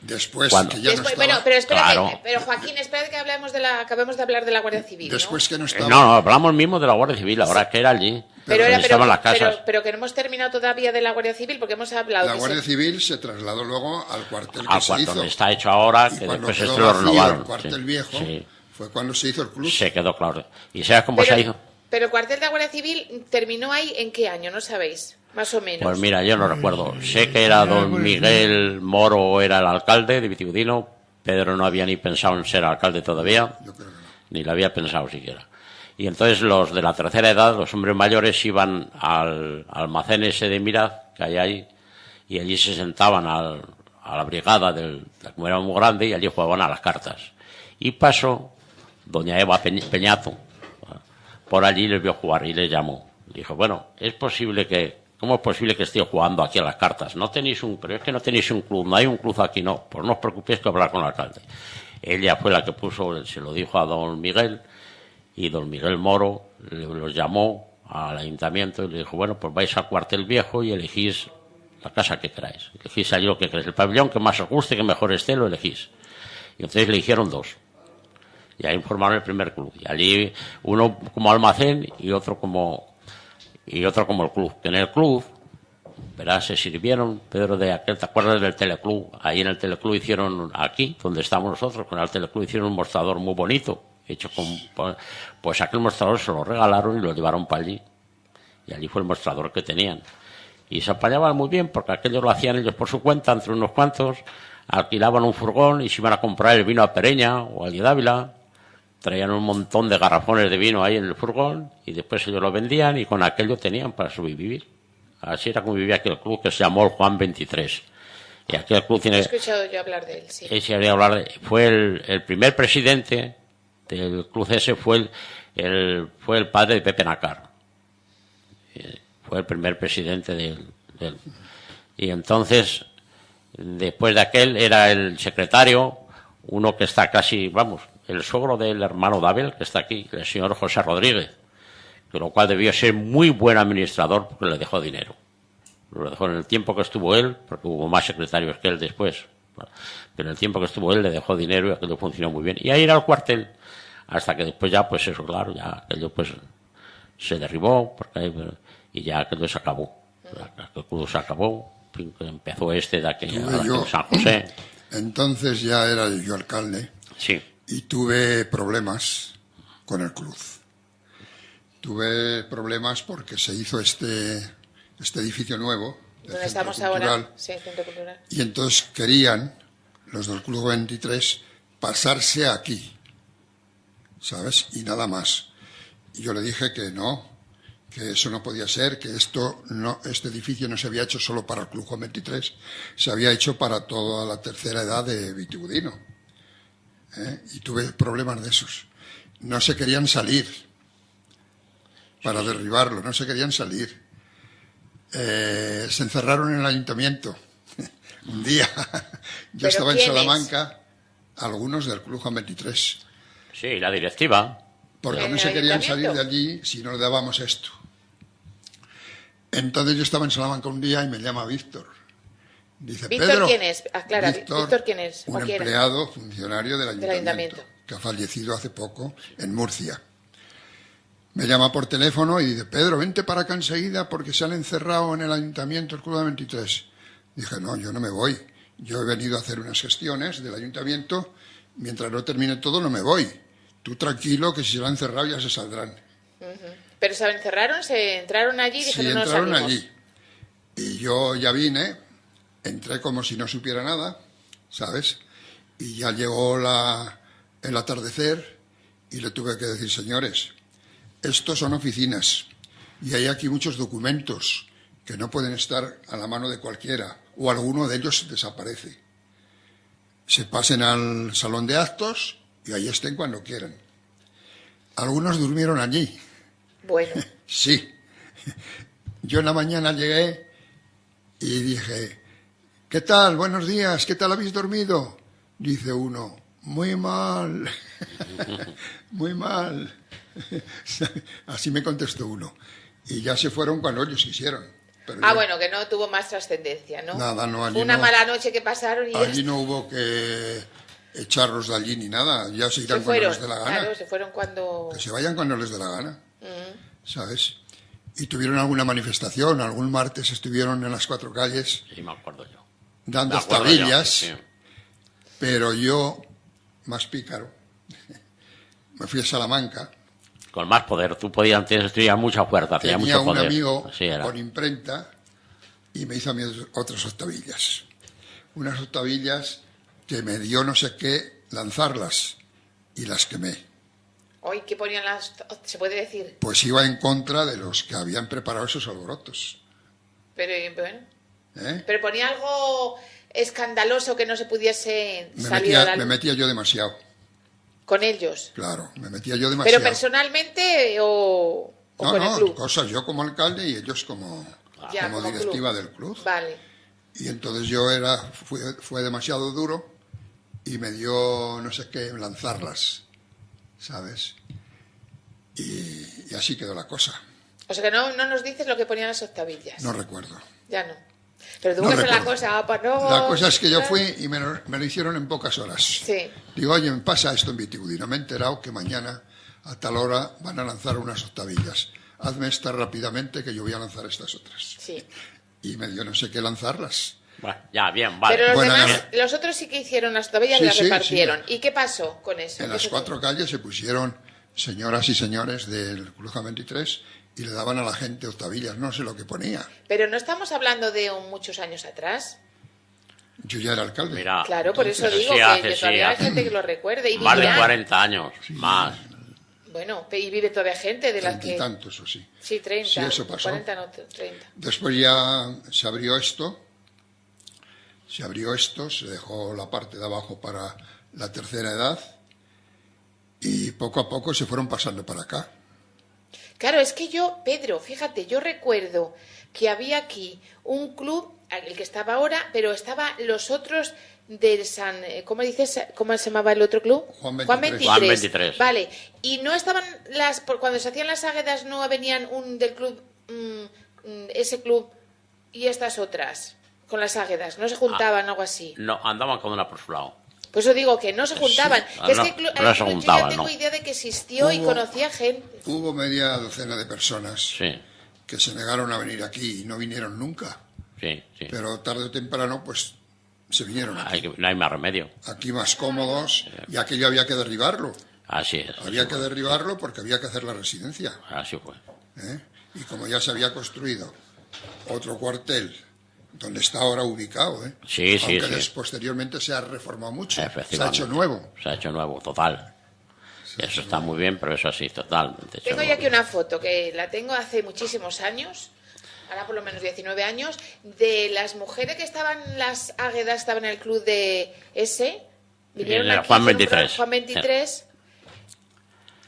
Después, ¿Cuándo? que ya Después, no estaba. bueno, pero espérate, Claro. pero Joaquín, espérate que acabemos de hablar de la Guardia Civil, ¿no? Después que no estaba. No, hablamos mismo de la Guardia Civil, ahora que era allí. Pero, donde estaban las casas. pero que no hemos terminado todavía de la Guardia Civil porque hemos hablado La que Guardia Civil se trasladó luego al cuartel que Al se cuarto hizo. donde está hecho ahora, Y que cuando después quedó esto lo vacío renovaron. el cuartel Sí, viejo, sí. fue cuando se hizo el club. Se quedó claro. ¿Y sabes cómo se hizo? Pero el cuartel de la Guardia Civil terminó ahí ¿en qué año? ¿No sabéis? Más o menos. Pues mira, yo no recuerdo. Sé que era don Miguel Moro, era el alcalde de Vitiudino. Pedro no había ni pensado en ser alcalde todavía, Yo creo que no. ni lo había pensado siquiera. Y entonces los de la tercera edad, los hombres mayores, iban al almacén ese de Miraz, que hay ahí, y allí se sentaban a la brigada, como era muy grande, y allí jugaban a las cartas. Y pasó doña Eva Peñato, por allí les vio jugar y les llamó. Dijo, bueno, ¿cómo es posible que esté jugando aquí a las cartas? Pero es que no tenéis un club, no hay un club aquí, no. Pues no os preocupéis que hablar con el alcalde. Ella fue la que se lo dijo a don Miguel, y don Miguel Moro los llamó al ayuntamiento y le dijo, bueno, pues vais al cuartel viejo y elegís la casa que queráis. Elegís allí lo que queráis. El pabellón que más os guste, que mejor esté, lo elegís. Y entonces le hicieron dos. Y ahí formaron el primer club. Y allí uno como almacén y otro como el club. Que en el club, verás, se sirvieron, Pedro, de aquel, ¿te acuerdas del teleclub? Ahí en el teleclub hicieron, aquí, donde estamos nosotros, con el teleclub hicieron un mostrador muy bonito, hecho pues aquel mostrador se lo regalaron y lo llevaron para allí. Y allí fue el mostrador que tenían. Y se apañaban muy bien, porque aquello lo hacían ellos por su cuenta, entre unos cuantos, alquilaban un furgón y se iban a comprar el vino a Pereña o a Dávila. Traían un montón de garrafones de vino ahí en el furgón y después ellos lo vendían y con aquello tenían para sobrevivir. Así era como vivía aquel club que se llamó el Juan 23. Y aquel club He escuchado yo hablar de él, sí. fue el primer presidente del club ese, fue el padre de Pepe Nacar. Fue el primer presidente del. Y entonces, después de aquel, era el secretario, uno que está casi, vamos, el suegro del hermano Dabel, que está aquí, el señor José Rodríguez, con lo cual debió ser muy buen administrador porque le dejó dinero. Lo dejó en el tiempo que estuvo él, porque hubo más secretarios que él después, pero en el tiempo que estuvo él le dejó dinero y aquello funcionó muy bien. Y ahí era el cuartel, hasta que después ya, pues eso, claro, ya aquello pues se derribó, y ya aquello se acabó. El club se acabó, empezó de aquí yo, San José. Entonces ya era yo alcalde. Sí. Y tuve problemas con el club. Tuve problemas porque se hizo este edificio nuevo. Donde estamos ahora, sí, Centro Cultural. Y entonces querían, los del Club 23, pasarse aquí, ¿sabes? Y nada más. Y yo le dije que no, que eso no podía ser, que este edificio no se había hecho solo para el Club Juan 23, se había hecho para toda la tercera edad de Vitigudino. Y tuve problemas de esos. No se querían salir para derribarlo, no se querían salir. Se encerraron en el ayuntamiento. Un día yo estaba en Salamanca, algunos del Club Juan 23. Sí, la directiva. Porque no se querían salir de allí si no le dábamos esto. Entonces yo estaba en Salamanca un día y me llama Víctor. Dice, ¿Víctor Pedro, quién es? Aclara, ¿Víctor quién es? Un empleado, funcionario del ayuntamiento, que ha fallecido hace poco en Murcia. Me llama por teléfono y dice, Pedro, vente para acá enseguida porque se han encerrado en el ayuntamiento el Club de 23. Dije, no, yo no me voy. Yo he venido a hacer unas gestiones del ayuntamiento. Mientras no termine todo, no me voy. Tú tranquilo, que si se lo han encerrado ya se saldrán. ¿Pero se encerraron? ¿Se entraron allí? Sí, entraron allí. Y yo ya vine, entré como si no supiera nada, ¿sabes? Y ya llegó el atardecer y le tuve que decir, señores, estos son oficinas y hay aquí muchos documentos que no pueden estar a la mano de cualquiera o alguno de ellos desaparece. Se pasen al salón de actos y ahí estén cuando quieran. Algunos durmieron allí. Bueno. Sí. Yo en la mañana llegué y dije, ¿qué tal? Buenos días, ¿qué tal habéis dormido? Dice uno, muy mal, muy mal. Así me contestó uno. Y ya se fueron cuando ellos quisieron. Pero bueno, que no tuvo más trascendencia, ¿no? Nada, no. Allí fue una mala noche que pasaron y allí no hubo que echarlos de allí ni nada. Ya se irán cuando les dé la gana. Claro, se fueron cuando... Que se vayan cuando les dé la gana. ¿Sabes? Y tuvieron alguna manifestación. Algún martes estuvieron en las 4 calles. Sí, me acuerdo yo. Dando tablillas. Sí. Pero yo, más pícaro, me fui a Salamanca. Con más poder. Tú podías estudiar mucha fuerza. Tenía mucho un poder. amigo con imprenta y me hizo a mí otras octavillas. Unas octavillas que me dio no sé qué lanzarlas y las quemé. Hoy, ¿qué ponían las...? ¿Se puede decir? Pues iba en contra de los que habían preparado esos alborotos. Pero, bueno... Pero ponía algo escandaloso que no se pudiese salir a la luz. Me metía yo demasiado. ¿Con ellos? Claro, me metía yo demasiado. ¿Pero personalmente o con el club? Cosas yo como alcalde y ellos como directiva del club. Vale. Y entonces yo fue demasiado duro y me dio no sé qué lanzarlas, ¿sabes? Y así quedó la cosa. O sea que no nos dices lo que ponían las octavillas. No recuerdo. Ya no. Pero tuvo que ser la cosa, no... La cosa es que yo fui y me lo hicieron en pocas horas. Sí. Digo, oye, me pasa esto en Vitigudino. Me he enterado que mañana a tal hora van a lanzar unas octavillas. Hazme esta rápidamente que yo voy a lanzar estas otras. Sí. Y me dio no sé qué lanzarlas. Bueno, ya, bien, vale. Pero los demás, los otros sí que hicieron las octavillas y las repartieron. ¿Y qué pasó con eso? En las 4 calles se pusieron señoras y señores del Club Juan 23 y le daban a la gente octavillas, no sé lo que ponía. Pero no estamos hablando de muchos años atrás. Yo ya era alcalde. Mira, claro, por eso digo que todavía hay gente que lo recuerde. Y más de 40 años, más. Bueno, y vive todavía gente de las que... tantos o sí. Sí, 30. Sí, eso pasó. 40, no, 30. Después ya se abrió esto, se dejó la parte de abajo para la tercera edad y poco a poco se fueron pasando para acá. Claro, es que yo, Pedro, fíjate, yo recuerdo que había aquí un club, el que estaba ahora, pero estaban los otros del San... ¿Cómo dices? ¿Cómo se llamaba el otro club? Juan 23. Juan 23. Vale, y no estaban cuando se hacían las águedas no venían del club, ese club y estas otras, con las águedas, no se juntaban, algo así. No, andaban con una por su lado. Por eso digo que no se juntaban. Sí. Que No, es que no se juntaban, yo ya tengo no. idea de que existió y conocía gente. Hubo media docena de personas Sí, que se negaron a venir aquí y no vinieron nunca. sí. Pero tarde o temprano, pues, se vinieron aquí. No hay más remedio. Aquí más cómodos, y aquello había que derribarlo. Así es. Había que derribarlo porque había que hacer la residencia. Así fue. Y como ya se había construido otro cuartel donde está ahora ubicado, ¿eh? Sí, sí, Aunque sí. posteriormente se ha reformado mucho, se ha Efectivamente. hecho nuevo. Se ha hecho nuevo, total. Eso está muy bien, pero eso sí, totalmente. Tengo ya aquí una foto que la tengo hace muchísimos años, ahora por lo menos 19 años, de las mujeres que estaban, las águedas, estaban en el club de ese. Vinieron En el aquí, Juan hicieron 23. Juan 23.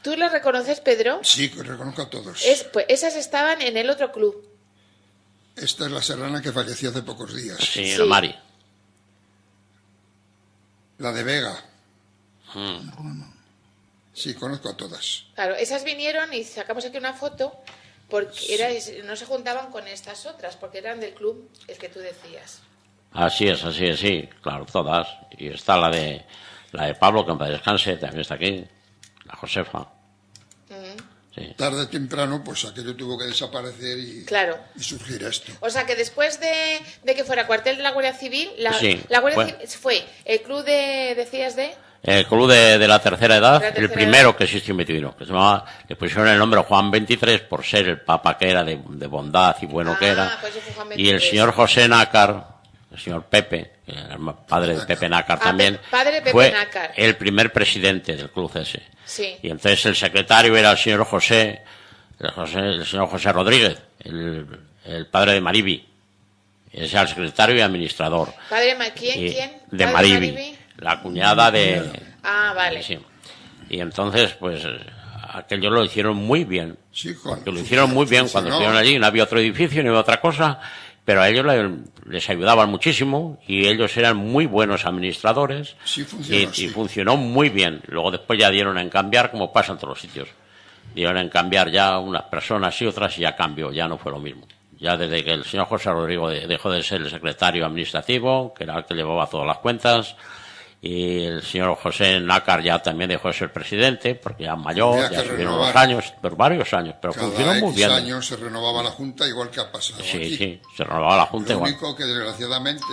¿Tú las reconoces, Pedro? Sí, que reconozco a todos. Pues esas estaban en el otro club. Esta es la serrana que falleció hace pocos días. Sí, Sí. la Mari. La de Vega. Sí, conozco a todas. Claro, esas vinieron y sacamos aquí una foto porque no se juntaban con estas otras, porque eran del club el que tú decías. Así es, sí, claro, todas. Y está la de Pablo, que en paz descanse, también está aquí. La Josefa. Sí. Tarde o temprano, pues aquello tuvo que desaparecer y surgir esto. O sea que después de que fuera cuartel de la Guardia Civil, Sí, la Guardia Civil fue el club decías de... El club de la tercera edad, La tercera el primero edad. que existió en Metido, que se llamaba, le pusieron el nombre Juan 23 por ser el papa que era de bondad y bueno que era. Pues ese fue Juan Y el 23. señor José Nácar, el señor Pepe, que era el padre de Pepe Nácar también, padre de Pepe fue Nácar. el primer presidente del club ese. Sí. Y entonces el secretario era el señor el señor José Rodríguez, el padre de Maribi. Ese era el secretario y administrador. Padre, ¿quién? Y- ¿Quién? De ¿Padre Maribi, la cuñada de... Ah, vale. Sí. Y entonces, pues, aquello lo hicieron muy bien. Sí, Porque lo hicieron muy bien cuando funcionó. estuvieron allí. No había otro edificio, ni había otra cosa. Pero a ellos les ayudaban muchísimo y ellos eran muy buenos administradores. Sí, funcionó, y sí. funcionó muy bien. Luego después ya dieron en cambiar, como pasa en todos los sitios. Dieron en cambiar ya unas personas y otras y ya cambió, ya no fue lo mismo. Ya desde que el señor José Rodrigo dejó de ser el secretario administrativo, que era el que llevaba todas las cuentas, y el señor José Nácar ya también dejó de ser presidente, porque ya mayor, Había ya que subieron renovar. los años, pero varios años, pero funcionó Cada muy X bien. años se renovaba la Junta, igual que ha pasado Sí, aquí. sí, se renovaba la Junta Lo igual. único que desgraciadamente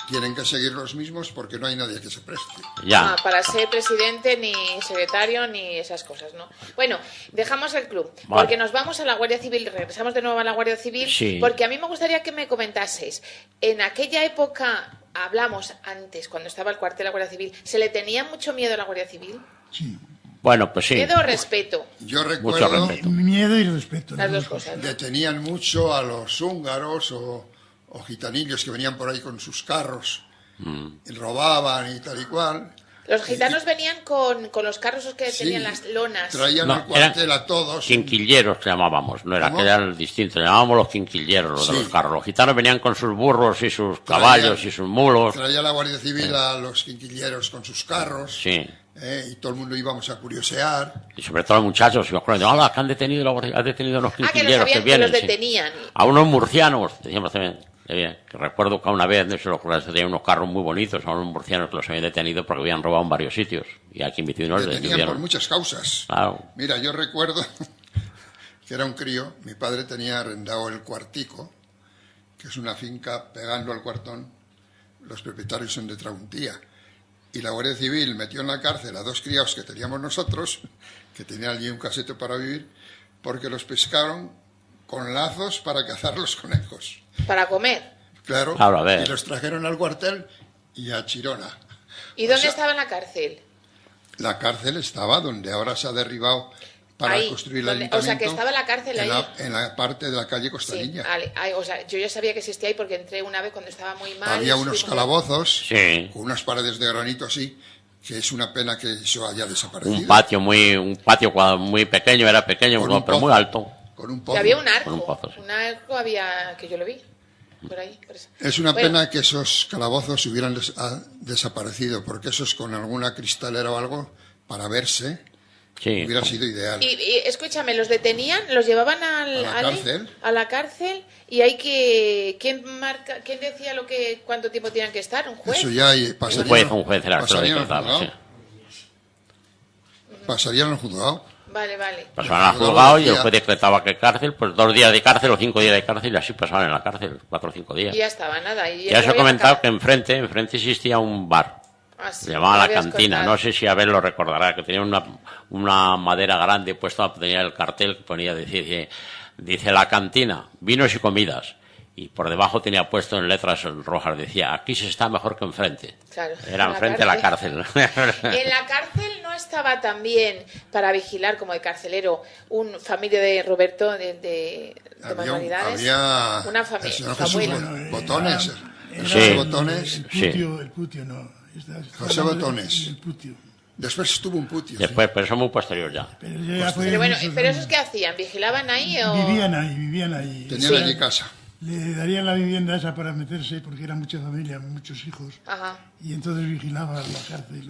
tienen que seguir los mismos porque no hay nadie que se preste. Ya. Para ser presidente, ni secretario, ni esas cosas, ¿no? Bueno, dejamos el club, Vale. porque nos vamos a la Guardia Civil, regresamos de nuevo a la Guardia Civil, Sí. porque a mí me gustaría que me comentaseis, en aquella época, hablamos antes, cuando estaba el cuartel de la Guardia Civil, ¿se le tenía mucho miedo a la Guardia Civil? Sí. Bueno, pues sí. ¿Miedo o respeto? Yo Mucho recuerdo, respeto. Miedo y respeto. Las dos cosas, ¿no? detenían mucho a los húngaros o gitanillos que venían por ahí con sus carros y robaban y tal y cual. Los gitanos venían con los carros esos que Sí, tenían las lonas. Traían No, al cuartel a todos. Quinquilleros que llamábamos, no era ¿Cómo? que eran distintos, llamábamos los quinquilleros, los de Sí. los carros. Los gitanos venían con sus burros y sus caballos y sus mulos. Traía la Guardia Civil a los quinquilleros con sus carros. Sí. Y todo el mundo íbamos a curiosear. Y sobre todo los muchachos, y me acuerdo, ¡hala, que han detenido, han detenido a unos Que los, quinquilleros que que vienen! los sí. detenían. A unos murcianos, decíamos también, que recuerdo que una vez, no sé, los que tenían unos carros muy bonitos, a unos murcianos que los habían detenido porque habían robado en varios sitios. Y aquí en Metido les Detenían por detuvieron. muchas causas. Claro. Mira, yo recuerdo que era un crío, mi padre tenía arrendado el Cuartico, que es una finca pegando al Cuartón, los propietarios son de Trauntía, y la Guardia Civil metió en la cárcel a dos críos que teníamos nosotros, que tenían allí un casete para vivir, porque los pescaron con lazos para cazar los conejos. Para comer. Claro, Claro, a ver. y los trajeron al cuartel y a Chirona. ¿Y dónde sea, estaba en la cárcel? La cárcel estaba donde ahora se ha derribado para Ahí, construir el donde- ayuntamiento. o sea, que estaba la cárcel en ahí. En la parte de la calle Sí, Costanilla. o sea, yo ya sabía que existía ahí porque entré una vez cuando estaba muy mal. Había unos estuvimos- calabozos Sí. con unas paredes de granito así, que es una pena que eso haya desaparecido. Un patio muy pequeño, era pequeño, Con un pero muy pozo. alto. Con un Y pozo. había un arco. Con un pozo, sí. Un arco había que yo lo vi. Por ahí. Por eso. Es una Bueno, pena que esos calabozos hubieran desaparecido, porque esos con alguna cristalera o algo, para verse, Sí. hubiera sido ideal. Y escúchame, los detenían, los llevaban ¿A la cárcel? a la cárcel y hay que quién decía cuánto tiempo tenían que estar, un juez. Eso ya pasaría, Un juez era el que lo pasarían al decretaba, juzgado. sí. Pasarían al juzgado. Vale. Pasaban al juzgado y el juez decretaba que cárcel, pues 2 días de cárcel o 5 días de cárcel y así pasaban en la cárcel, 4 o 5 días. Y ya estaba nada. Y Ya os he había comentado que acabado. enfrente existía un bar. Ah, sí, Se llamaba me La habías Cantina. contado. No sé si Abel lo recordará, que tenía una madera grande puesta, tenía el cartel que ponía, dice La Cantina, vinos y comidas. y por debajo tenía puesto en letras rojas, decía, aquí se está mejor que enfrente. Claro, Era enfrente de la cárcel. En la cárcel no estaba también para vigilar como de carcelero un familia de Roberto de manualidades. Había una familia. el señor Samuel. Jesús Botones. Era Sí. Botones. El Putio no. José Botones. El Putio. Después estuvo un putio. Después, pero eso muy posterior ya. Pero ya fue Pero bueno, muchos ¿pero años. esos qué hacían? ¿Vigilaban ahí o...? Vivían ahí. Tenían allí casa. Le darían la vivienda esa para meterse, porque era mucha familia, muchos hijos. Ajá. Y entonces vigilaba la cárcel.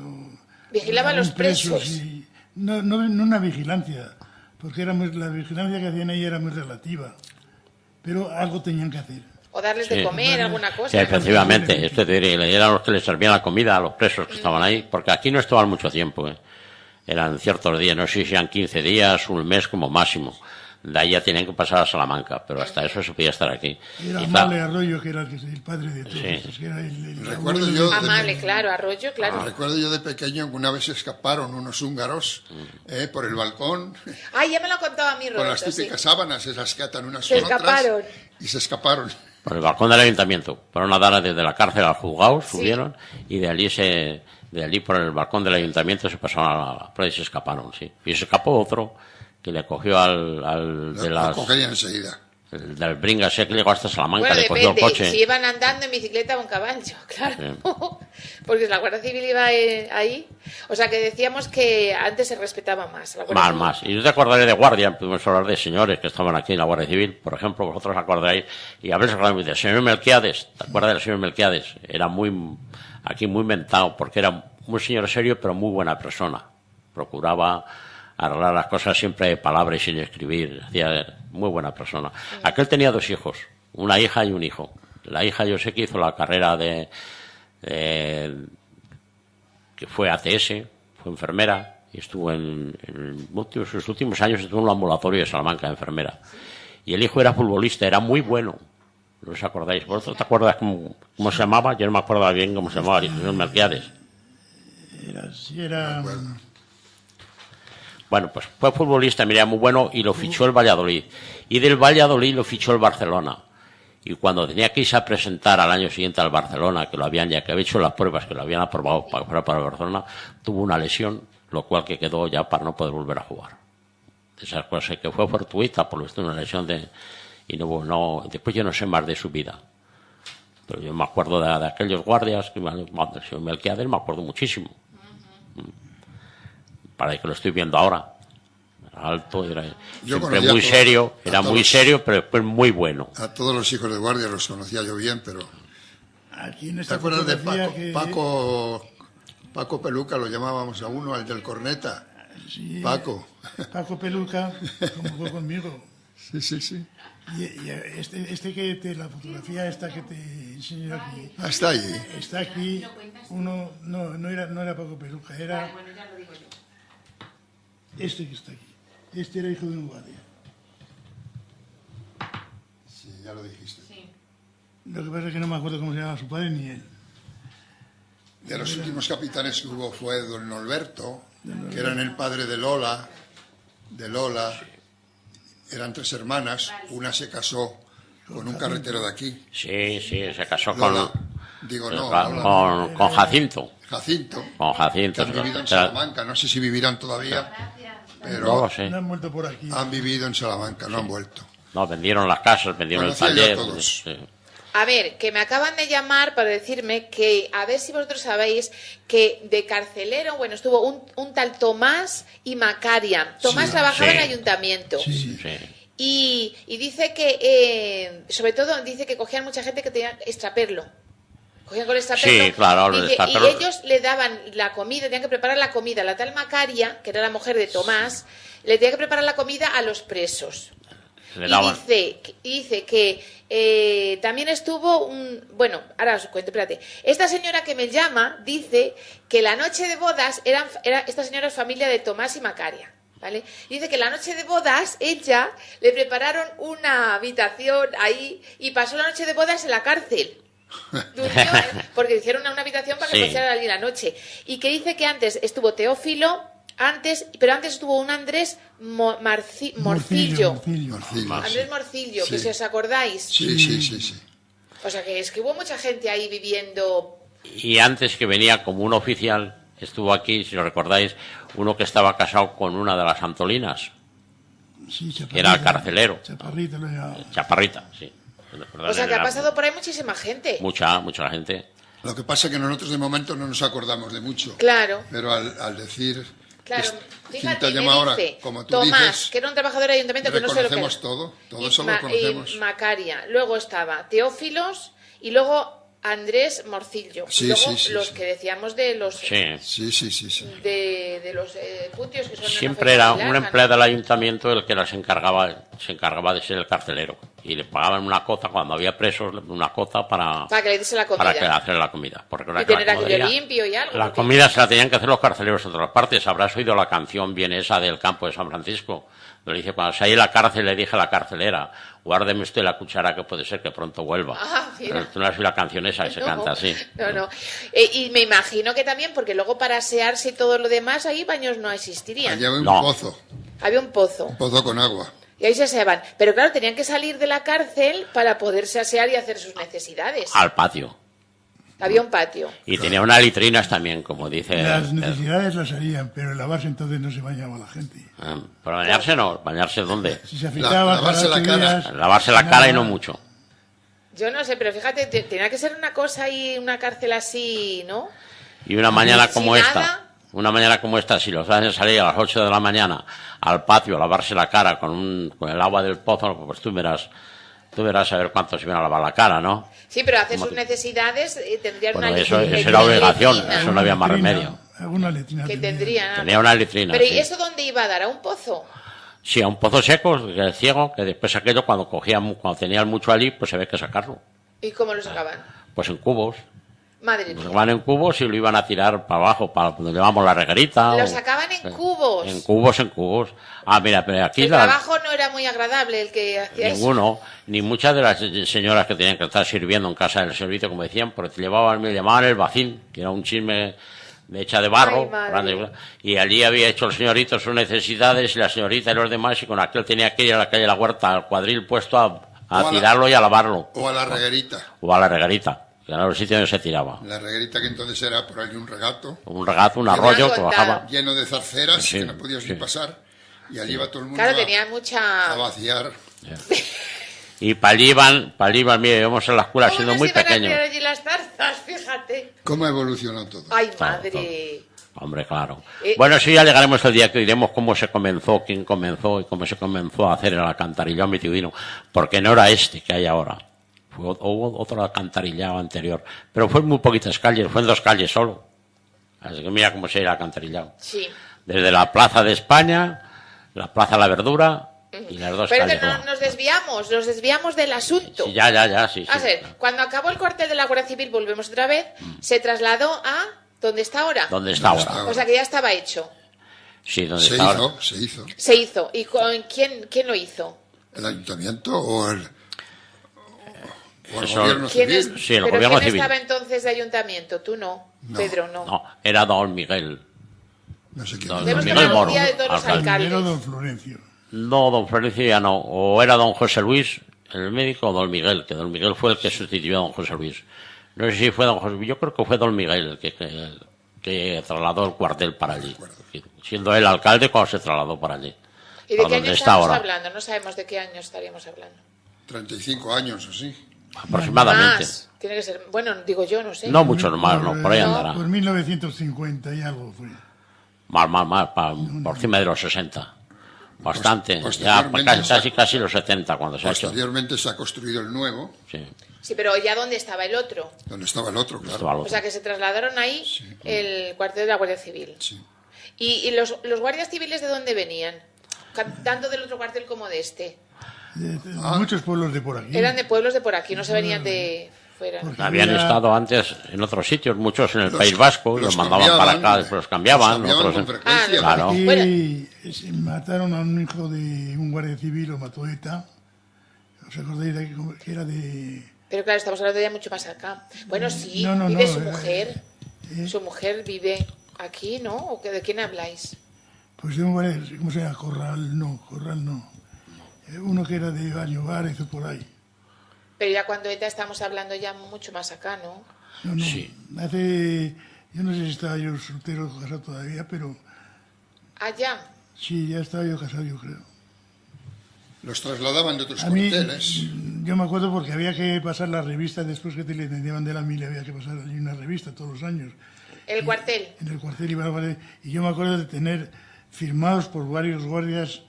Vigilaba a los algún preso, presos. sí. No una vigilancia, porque la vigilancia que hacían ahí era muy relativa. Pero algo tenían que hacer. O darles Sí. de comer, alguna cosa. Sí, efectivamente. Esto eran los que les servían la comida a los presos que estaban ahí, porque aquí no estaban mucho tiempo. Eran ciertos días, no sé si eran 15 días, un mes como máximo. De ahí ya tenían que pasar a Salamanca, pero hasta eso se podía estar aquí. Era Y Amable Arroyo, que era el padre de todos. Sí. Que era el Recuerdo abuelo yo de- Amable, claro, Arroyo, claro. Recuerdo yo de pequeño que una vez escaparon unos húngaros por el balcón Ay, ya me lo ha contado a mí, con las Roberto, sí. típicas sábanas, esas que atan unas Se con otras. escaparon. Y se escaparon. por el balcón del ayuntamiento. Fueron a dar desde la cárcel al juzgado, Sí. subieron, y de allí por el balcón del ayuntamiento se pasaron a la prueba y se escaparon, sí. Y se escapó otro que le cogió al de Lo las... cogerían enseguida. El del Bringas, que llegó hasta Salamanca, Bueno, le cogió el depende, coche. si iban andando en bicicleta o en caballo, claro. Porque la Guardia Civil iba ahí. O sea, que decíamos que antes se respetaba más. La Guardia Civil. Más. Y yo te acordaré de guardia, podemos hablar de señores que estaban aquí en la Guardia Civil, por ejemplo, vosotros acordaréis, y habréis hablado del señor Melquiades, ¿te acuerdas del señor Melquiades? Era muy mentado, porque era un señor serio, pero muy buena persona. Procuraba arreglar las cosas siempre de palabra y sin escribir, hacía muy buena persona. Aquel tenía 2 hijos, una hija y un hijo. La hija yo sé que hizo la carrera que fue ATS, fue enfermera, y estuvo en sus últimos años estuvo en un ambulatorio de Salamanca, enfermera. Y el hijo era futbolista, era muy bueno. ¿No os acordáis? ¿Vosotros te acuerdas cómo se llamaba? Yo no me acuerdo bien cómo se llamaba, el señor Melquiades. Era Bueno, pues fue futbolista, mira, muy bueno, y lo fichó el Valladolid. Y del Valladolid lo fichó el Barcelona. Y cuando tenía que irse a presentar al año siguiente al Barcelona, que había hecho las pruebas, que lo habían aprobado para fuera para el Barcelona, tuvo una lesión, lo cual que quedó ya para no poder volver a jugar. Esas cosas que fue fortuita, por lo visto una lesión y después yo no sé más de su vida. Pero yo me acuerdo de aquellos guardias, del señor Melquiades, me acuerdo muchísimo. Para que lo estoy viendo ahora. Era alto, era siempre muy serio, pero después muy bueno. A todos los hijos de guardia los conocía yo bien, pero... aquí en ¿Te esta acuerdas de fotografía Paco Peluca? Lo llamábamos a uno, al del corneta. Sí, Paco. Paco Peluca, como fue conmigo. Sí. Y la fotografía esta que te enseño aquí, Está allí. está aquí, no era Paco Peluca, era este que está aquí. Este era hijo de un guardia. Sí, ya lo dijiste. Lo que pasa es que no me acuerdo cómo se llama su padre ni él. De los últimos capitanes que hubo fue don Norberto, que eran el padre de Lola. Eran 3 hermanas, una se casó con un carretero de aquí. Sí, se casó Lola. con Jacinto. Jacinto. Con Jacinto. Que han vivido en Salamanca, no sé si vivirán todavía, No pero lo sé. No han vuelto por aquí. han vivido en Salamanca, no han vuelto. No, vendieron las casas, vendieron el Conocía yo a taller. todos. Sí. A ver, que me acaban de llamar para decirme que, a ver si vosotros sabéis, que de carcelero, bueno, estuvo un tal Tomás y Macaria. Tomás trabajaba sí. en el ayuntamiento. Sí. Y dice que, sobre todo, dice que cogían mucha gente que tenía extraperlo. Cogían con el extraperlo. Sí, claro, el Dice, extraperlo. y ellos le daban la comida, tenían que preparar la comida. La tal Macaria, que era la mujer de Tomás, le tenía que preparar la comida a los presos. Le Y daban. dice que también estuvo bueno, ahora os cuento, espérate. Esta señora que me llama dice que la noche de bodas esta señora es familia de Tomás y Macaria, ¿vale? Dice que la noche de bodas ella le prepararon una habitación ahí y pasó la noche de bodas en la cárcel. Durmió, porque hicieron una habitación para que Sí. pasara allí la noche. Y que dice que antes estuvo Teófilo antes, pero antes estuvo un Andrés Morcillo. Morcillo. Andrés Morcillo, Sí. que si os acordáis. Sí. O sea que es que hubo mucha gente ahí viviendo. Y antes que venía como un oficial, estuvo aquí, si lo recordáis, uno que estaba casado con una de las Antolinas, Sí, Chaparrita, que era el carcelero. Chaparrita lo llamaba. Chaparrita, sí. O sea que ha pasado por ahí muchísima gente. Mucha gente. Lo que pasa es que nosotros de momento no nos acordamos de mucho. Claro. Pero al decir... Claro, ¿quién fíjate, te me llama ahora? dice Como tú Tomás, dices, que era un trabajador del ayuntamiento que no sé lo que era. reconocemos todo eso lo conocemos. Macaria, luego estaba Teófilos y luego Andrés Morcillo. Sí, y luego sí, los sí. que decíamos de los Sí. Sí. de los putios que son Siempre era un empleado del ayuntamiento el que se encargaba de ser el carcelero. Y le pagaban una cota, cuando había presos, una cota para que le diese la comida. para que hacer la comida. Porque Y tener aquello limpio y algo. La porque- comida se la tenían que hacer los carceleros en otras partes. Habrás oído la canción bien esa del campo de San Francisco. Lo dice, cuando salí de la cárcel le dije a la carcelera, guárdeme usted la cuchara que puede ser que pronto vuelva. Ah, mira. Tú no has oído la canción esa que se canta así. No. Y me imagino que también, porque luego para asearse y todo lo demás, ahí baños no existirían. Allá había un No. pozo Había un pozo. con agua. Y ahí se aseaban. Pero claro, tenían que salir de la cárcel para poderse asear y hacer sus necesidades. Al patio. Había un patio. Y tenía unas litrinas también, como dice. Las necesidades las harían, pero en lavarse entonces no se bañaba la gente. Pero bañarse no. ¿Bañarse dónde? Si se afeitaba, lavarse cada la 8 cara. días, Lavarse la cara y no mucho. Yo no sé, pero fíjate, tenía que ser una cosa y una cárcel así, ¿no? Y una mañana Sin como esta, nada. una mañana como esta, si los hacen salir a las 8 de la mañana al patio a lavarse la cara con el agua del pozo, pues tú verás a ver cuántos iban a lavar la cara, ¿no? Sí, pero hacer sus necesidades tendrían Bueno, una eso letrina, era obligación, letrina, eso no había más letrina, remedio. Alguna letrina que tenía. tendrían. Tenía una litrina. Pero ¿y sí. eso dónde iba a dar? ¿A un pozo? Sí, a un pozo seco, que el ciego, que después aquello cuando tenían mucho allí, pues se ve que sacarlo. ¿Y cómo lo sacaban? Pues en cubos. Madre Lo mía. sacaban en cubos y lo iban a tirar para abajo, para donde llevamos la reguerita. Lo sacaban en cubos. En cubos. Ah, mira, pero aquí El trabajo no era muy agradable el que hacía eso. ninguno, ni muchas de las señoras que tenían que estar sirviendo en casa del servicio, como decían, porque me llamaban el bacín, que era un chisme de hecha de barro, Ay, madre. grande, y allí había hecho el señorito sus necesidades y la señorita y los demás, y con aquel tenía que ir a la calle de la Huerta, al cuadril puesto a tirarlo y a lavarlo, O a la reguerita. o a la regarita, que era el sitio donde se tiraba. La reguerita que entonces era por ahí un regato Un regazo, un arroyo que bajaba. lleno de zarceras Sí, que no podías sí. ni pasar. Y allí iba todo el mundo Claro, a tenía mucha... vaciar. Y para allí iban, mira, íbamos en la escuela ¿Cómo siendo nos muy iban a pequeños. tirar allí las zarzas? Fíjate. ¿Cómo evolucionó todo? Ay, Todo, madre. Hombre, claro. Eh, Bueno, sí, ya llegaremos el día que diremos cómo se comenzó, quién comenzó y cómo se comenzó a hacer el alcantarillado mitidino, porque no era este que hay ahora. Hubo otro alcantarillado anterior, pero fue en muy poquitas calles, fue en 2 calles solo. Así que mira cómo se era el alcantarillado. Sí. Desde la Plaza de España, la Plaza de la Verdura y las 2 Pero calles. que nos desviamos del asunto. Sí, ya, sí. A ver, cuando acabó el cuartel de la Guardia Civil, volvemos otra vez, se trasladó a... ¿Dónde está ahora? ¿Dónde está ahora? está? O sea que ya estaba hecho. Sí, ¿dónde Se está ahora? hizo. Se hizo. ¿Y con quién lo hizo? ¿El ayuntamiento o el Eso- gobierno ¿Quién civil? es- Sí, el ¿Pero gobierno quién civil. estaba entonces de ayuntamiento? Tú no, No. Pedro, no. No, era don Miguel. No sé quién. Don Tenemos que Miguel hablar un Moro, día de todos los alcalde. alcaldes. Primero don Florencio. No, don Florencio ya no. O era don José Luis, el médico, o don Miguel, que don Miguel fue el que sustituyó a don José Luis. No sé si fue don José Luis, yo creo que fue don Miguel el que trasladó el cuartel para allí. Siendo él alcalde cuando se trasladó para allí. ¿Y de Para qué donde año está estamos ahora. hablando? No sabemos de qué año estaríamos hablando. 35 años o sí. Aproximadamente. Más. Tiene que ser... Bueno, digo yo, no sé. No muchos más, no, por ahí No. andará. Por 1950 y algo fue. Más, por encima de los 60. Bastante. Ya Posteriormente casi los 70 cuando se ha hecho. Posteriormente se ha construido el nuevo, Sí, Sí, pero ¿ya dónde estaba el otro? donde estaba el otro, estaba claro. lo O sea, que se trasladaron ahí el cuartel de la Guardia Civil. Sí. ¿Y los guardias civiles de dónde venían? Tanto del otro cuartel como de este. De muchos pueblos de por aquí. Eran de pueblos de por aquí, no se venían de fuera. Porque Habían había- estado antes en otros sitios, muchos en el Los- País Vasco, y los mandaban para acá, después los cambiaban. Otros con en- frecuencia. Claro. Y se mataron a un hijo de un guardia civil, lo mató ETA. ¿Os acordáis de que era de...? Pero claro, estamos hablando ya mucho más acá. Bueno, sí, No, vive no, su mujer. Su mujer vive aquí, ¿no? ¿O de quién habláis? Pues de un guardia, ¿cómo se llama? Corral no. Uno que era de Bañovares o por ahí. Pero ya cuando ETA estamos hablando ya mucho más acá, ¿no? No. Sí. Yo no sé si estaba yo soltero o casado todavía, pero Allá. sí, ya estaba yo casado, yo creo. Los trasladaban de otros A mí, cuarteles. yo me acuerdo porque había que pasar las revistas, después que te licenciaban de la mili, había que pasar allí una revista todos los años. El cuartel. En el cuartel iba a guardia, y yo me acuerdo de tener firmados por varios guardias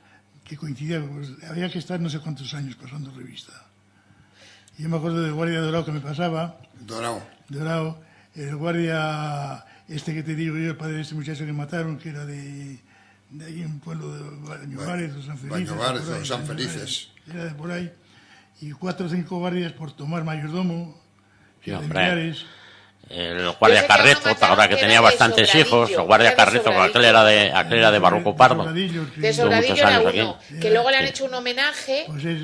que coincidían, pues, había que estar no sé cuántos años pasando revista. Y yo me acuerdo del guardia dorado que me pasaba, dorado, el guardia este que te digo yo, el padre de este muchacho que mataron, que era de ahí en un pueblo de Bañovares o San Felices. Bañovares o San Felices. Era de por ahí. Y 4 o 5 guardias por tomar mayordomo. Sí, de hombre. Millares. El guardia Yo sé que a uno Carrezo, mataron ahora que que tenía era de bastantes Sobradillo, hijos, el guardia era de Carrezo, Sobradillo. aquel era de Barroco Pardo. Sobradillo, que- De Sobradillo muchos era años uno, aquí. que luego le han Sí. hecho un homenaje, Pues ese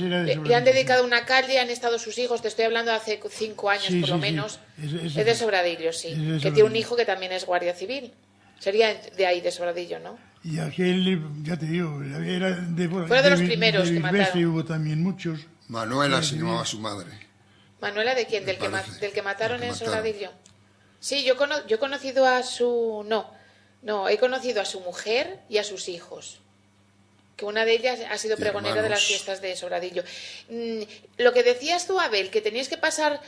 era de le han Sobradillo. dedicado una calle, han estado sus hijos, te estoy hablando de hace 5 años Sí, por lo sí, sí. menos. Ese- Es de Sobradillo, sí. ese de Que Sobradillo. tiene un hijo que también es guardia civil. Sería de ahí, de Sobradillo, ¿no? Y aquel, ya te digo, era de... Fue de los primeros que Bilbeste mataron. hubo también muchos. Manuela se llamaba su madre. ¿Manuela de quién? Me ¿Del que, parece. del que mataron Del que en mataron. Sobradillo? Sí, yo he conocido a su... No, he conocido a su mujer y a sus hijos. Que una de ellas ha sido Y pregonera de las hermanos. fiestas de Sobradillo. Lo que decías tú, Abel, que tenías que pasar...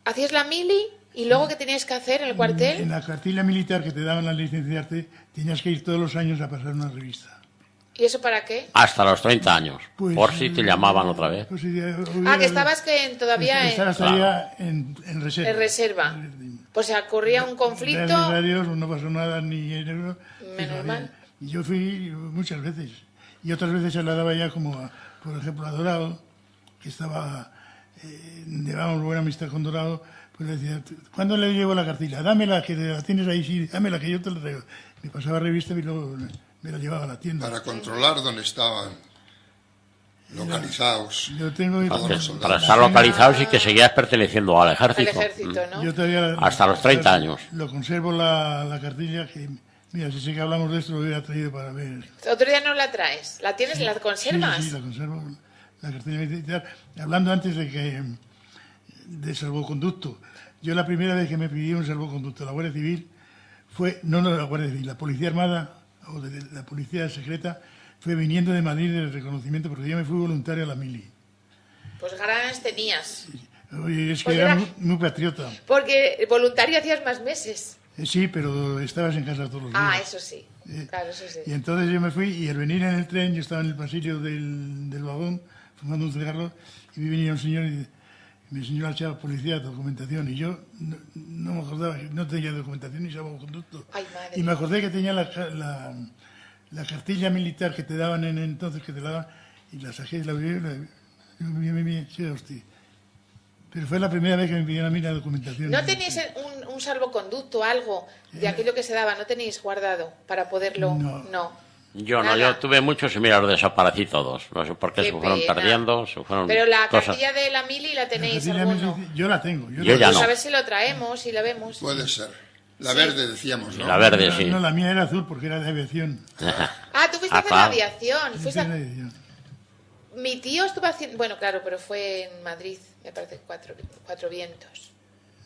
Hacías la mili y luego ¿qué tenías que hacer en el cuartel? En la cartilla militar que te daban al licenciarte, tenías que ir todos los años a pasar una revista. ¿Y eso para qué? Hasta los 30 años, Pues, por si te llamaban otra vez. Pues, Que estabas todavía Estabas todavía en reserva. en reserva. Pues se ocurría un conflicto... Gracias a Dios no pasó nada ni en eso. Menos mal. Y yo fui muchas veces. Y otras veces se la daba ya como, por ejemplo, a Dorado, que estaba... llevábamos buena amistad con Dorado, pues le decía, ¿cuándo le llevo la cartilla? Dámela, que la tienes ahí, sí, dámela, que yo te la traigo. Me pasaba revista y luego me la llevaba a la tienda. Para controlar dónde estaban localizados. Yo tengo... Todos los soldados. Para estar localizados y que seguías perteneciendo al Al ejército. ejército, ¿no? Yo todavía... Hasta los 30 años. Lo conservo la cartilla que... Mira, si sé que hablamos de esto, lo hubiera traído para ver. Otro día no la traes. ¿La tienes? ¿La conservas? Sí, la conservo. La cartilla militar. Hablando antes de salvoconducto. Yo la primera vez que me pidió un salvoconducto a la Guardia Civil fue, no la Guardia Civil, la Policía Armada o de la Policía Secreta, fue viniendo de Madrid del reconocimiento porque yo me fui voluntario a la mili. Pues ganas tenías. Oye, es que Pues era era- muy patriota. Porque voluntario hacías más meses. Sí, pero estabas en casa todos los días. Eso sí. Eh, Claro, eso sí. Y entonces yo me fui y al venir en el tren, yo estaba en el pasillo del vagón fumando un cigarro y me venía un señor y me enseñó la chava policía, documentación, y yo no me acordaba, no tenía documentación ni salvoconducto. Ay, madre Y me mía. acordé que tenía la cartilla militar que te daban en entonces, que te la daban, y la saqué y la vi, sí, hostia. Pero fue la primera vez que me pidieron a mí la documentación. ¿No tenéis un salvoconducto, algo de aquello que se daba? ¿No tenéis guardado para poderlo...? No. Yo no, Nada. yo tuve muchos y mira, los desaparecí todos. No sé por qué Qué se fueron pena. perdiendo, se fueron Pero la cosas. cartilla de la mili la La tenéis cartilla alguno. militar, yo la tengo. Yo ya Pues no. a ver si lo traemos y la vemos. Puede ser. La Sí. verde decíamos, ¿no? La verde, sí. No, la mía era azul porque era de aviación. Tú fuiste a hacer la claro. aviación. Fuiste Fuiste de a- aviación. Mi tío estuvo haciendo... Bueno, claro, pero fue en Madrid, me parece, cuatro vientos.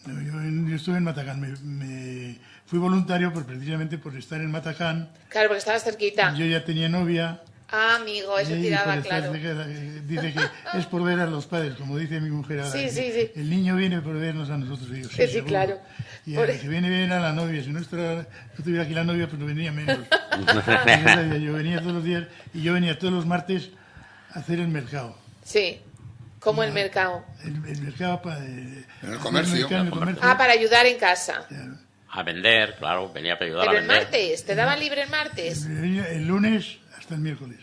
No, yo estuve en Matacán. Me fui voluntario precisamente por estar en Matacán. Claro, porque estabas cerquita. Yo ya tenía novia. Amigo, eso y tiraba, por estar claro. cerca, dice que es por ver a los padres, como dice mi mujer ahora. Sí, que sí, sí. El niño viene por vernos a nosotros. Y yo, Sí, seguro. claro. Y Por- el que viene bien a la novia. Si no estuviera aquí la novia, pues no venía menos. Entonces, yo venía todos los días y yo venía todos los martes a hacer el mercado. Sí, como el mercado. El mercado para... En el comercio. En el comercio. Para ayudar en casa. A vender, claro, venía a ayudar Pero a el vender. martes, ¿te daban libre el martes? El lunes hasta el miércoles.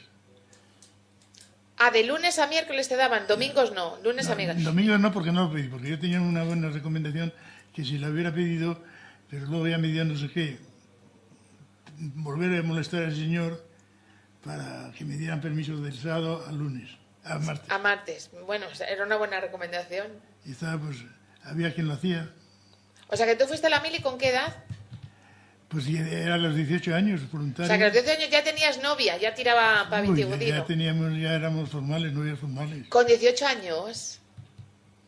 De lunes a miércoles te daban, domingos no, lunes a miércoles. Domingos no, porque no lo pedí, porque yo tenía una buena recomendación que si la hubiera pedido, pero luego ya me dio no sé qué, volver a molestar al señor para que me dieran permiso del sábado al lunes, a martes. A martes, bueno, era una buena recomendación. Y estaba, pues, había quien lo hacía. O sea que tú fuiste a la mili, ¿con qué edad? Pues era a los 18 años, O voluntario. sea, que a los 18 años ya tenías novia, ya tiraba para Uy, Vitigudino. ya éramos formales, novios formales. Con 18 años.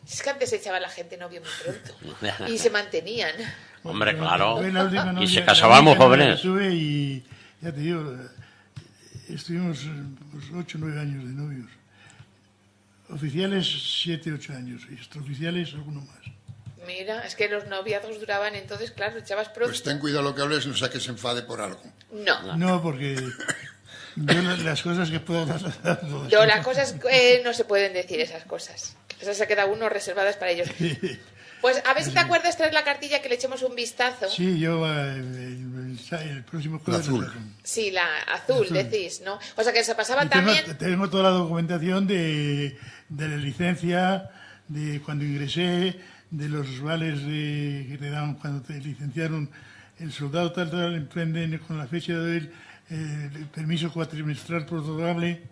Es que antes se echaba la gente novio muy pronto. Y se mantenían. Hombre, claro. Fue la última Y novia- se la casaban muy única novia jóvenes. que tuve y ya te digo, estuvimos 8 o 9 años de novios. Oficiales 7, 8 años y extraoficiales alguno más. Mira, es que los noviazgos duraban entonces, claro, echabas pronto. Pues ten cuidado lo que hables, no sea que se enfade por algo. No. No, porque yo las cosas que puedo dar... Yo, las cosas no se pueden decir esas cosas. Esas se queda uno reservadas para ellos. Pues a ver si te acuerdas traer la cartilla que le echemos un vistazo. Sí, yo el próximo jueves... azul. la saco. Sí, la azul, decís, ¿no? O sea que se pasaba Y tengo, también... tengo toda la documentación de la licencia, de cuando ingresé, de los vales que te daban cuando te licenciaron. El soldado tal emprende con la fecha de hoy el permiso cuatrimestral prorrogable,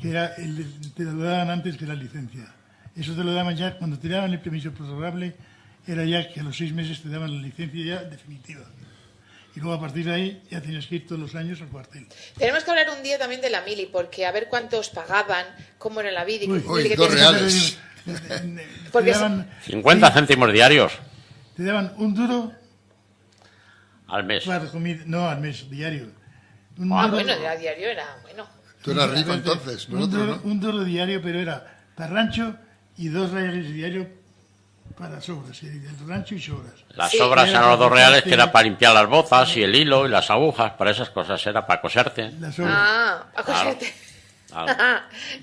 que era te lo daban antes que la licencia. Eso te lo daban ya, cuando te daban el permiso prorrogable, era ya que a los 6 meses te daban la licencia ya definitiva. Y luego a partir de ahí ya tienes que ir todos los años al cuartel. Tenemos que hablar un día también de la mili, porque a ver cuántos pagaban, cómo era la vida. Uy, 2 reales. Porque Te daban, 50 céntimos diarios te daban un duro al mes. para comida, no al mes, diario. Un Ah, duro- bueno, a diario era bueno. Tú eras rico entonces, nosotros no. un duro diario, pero era para rancho y 2 reales diario para sobras, el rancho y sobras. Las Sí. sobras Era eran los 2 para reales, que coserte- era para limpiar las botas y el hilo y las agujas, para esas cosas, era para coserte. Las sobras. Ah, a coserte. Claro.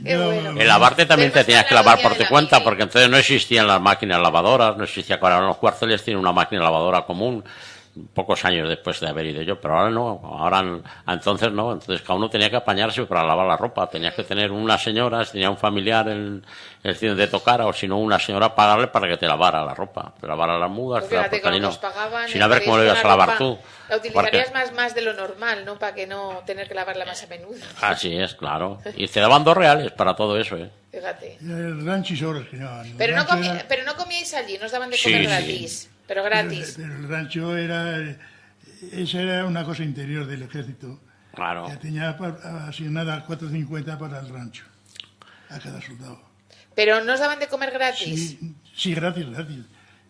Qué No, bueno. El lavarte también te Tenemos tenías que que hablar lavar un día por de tu la cuenta, mili. porque entonces no existían las máquinas lavadoras, no existía, ahora los cuarteles tienen una máquina lavadora común, pocos años después de haber ido yo, pero ahora no, entonces no, entonces cada uno tenía que apañarse para lavar la ropa, tenías que tener unas señoras, tenía un familiar en el sitio donde tocara, o si no una señora pagarle para que te lavara la ropa, te lavara las mudas, Pues te lavara fíjate, el con lo que pantalino, os pagaban, sin ver cómo lo ibas a lavar tú. La utilizarías porque- más de lo normal, ¿no? Para que no tener que lavarla más a menudo. Así es, claro, y te daban 2 reales para todo eso, Fíjate. El rancho y sobras que no. el Pero no, rancho era- pero no comíais allí, nos daban de Sí, comer sí. gratis. Pero gratis. Pero el rancho esa era una cosa interior del ejército. claro. Ya tenía asignada 4,50 para el rancho, a cada soldado. Pero nos daban de comer gratis. Sí, gratis.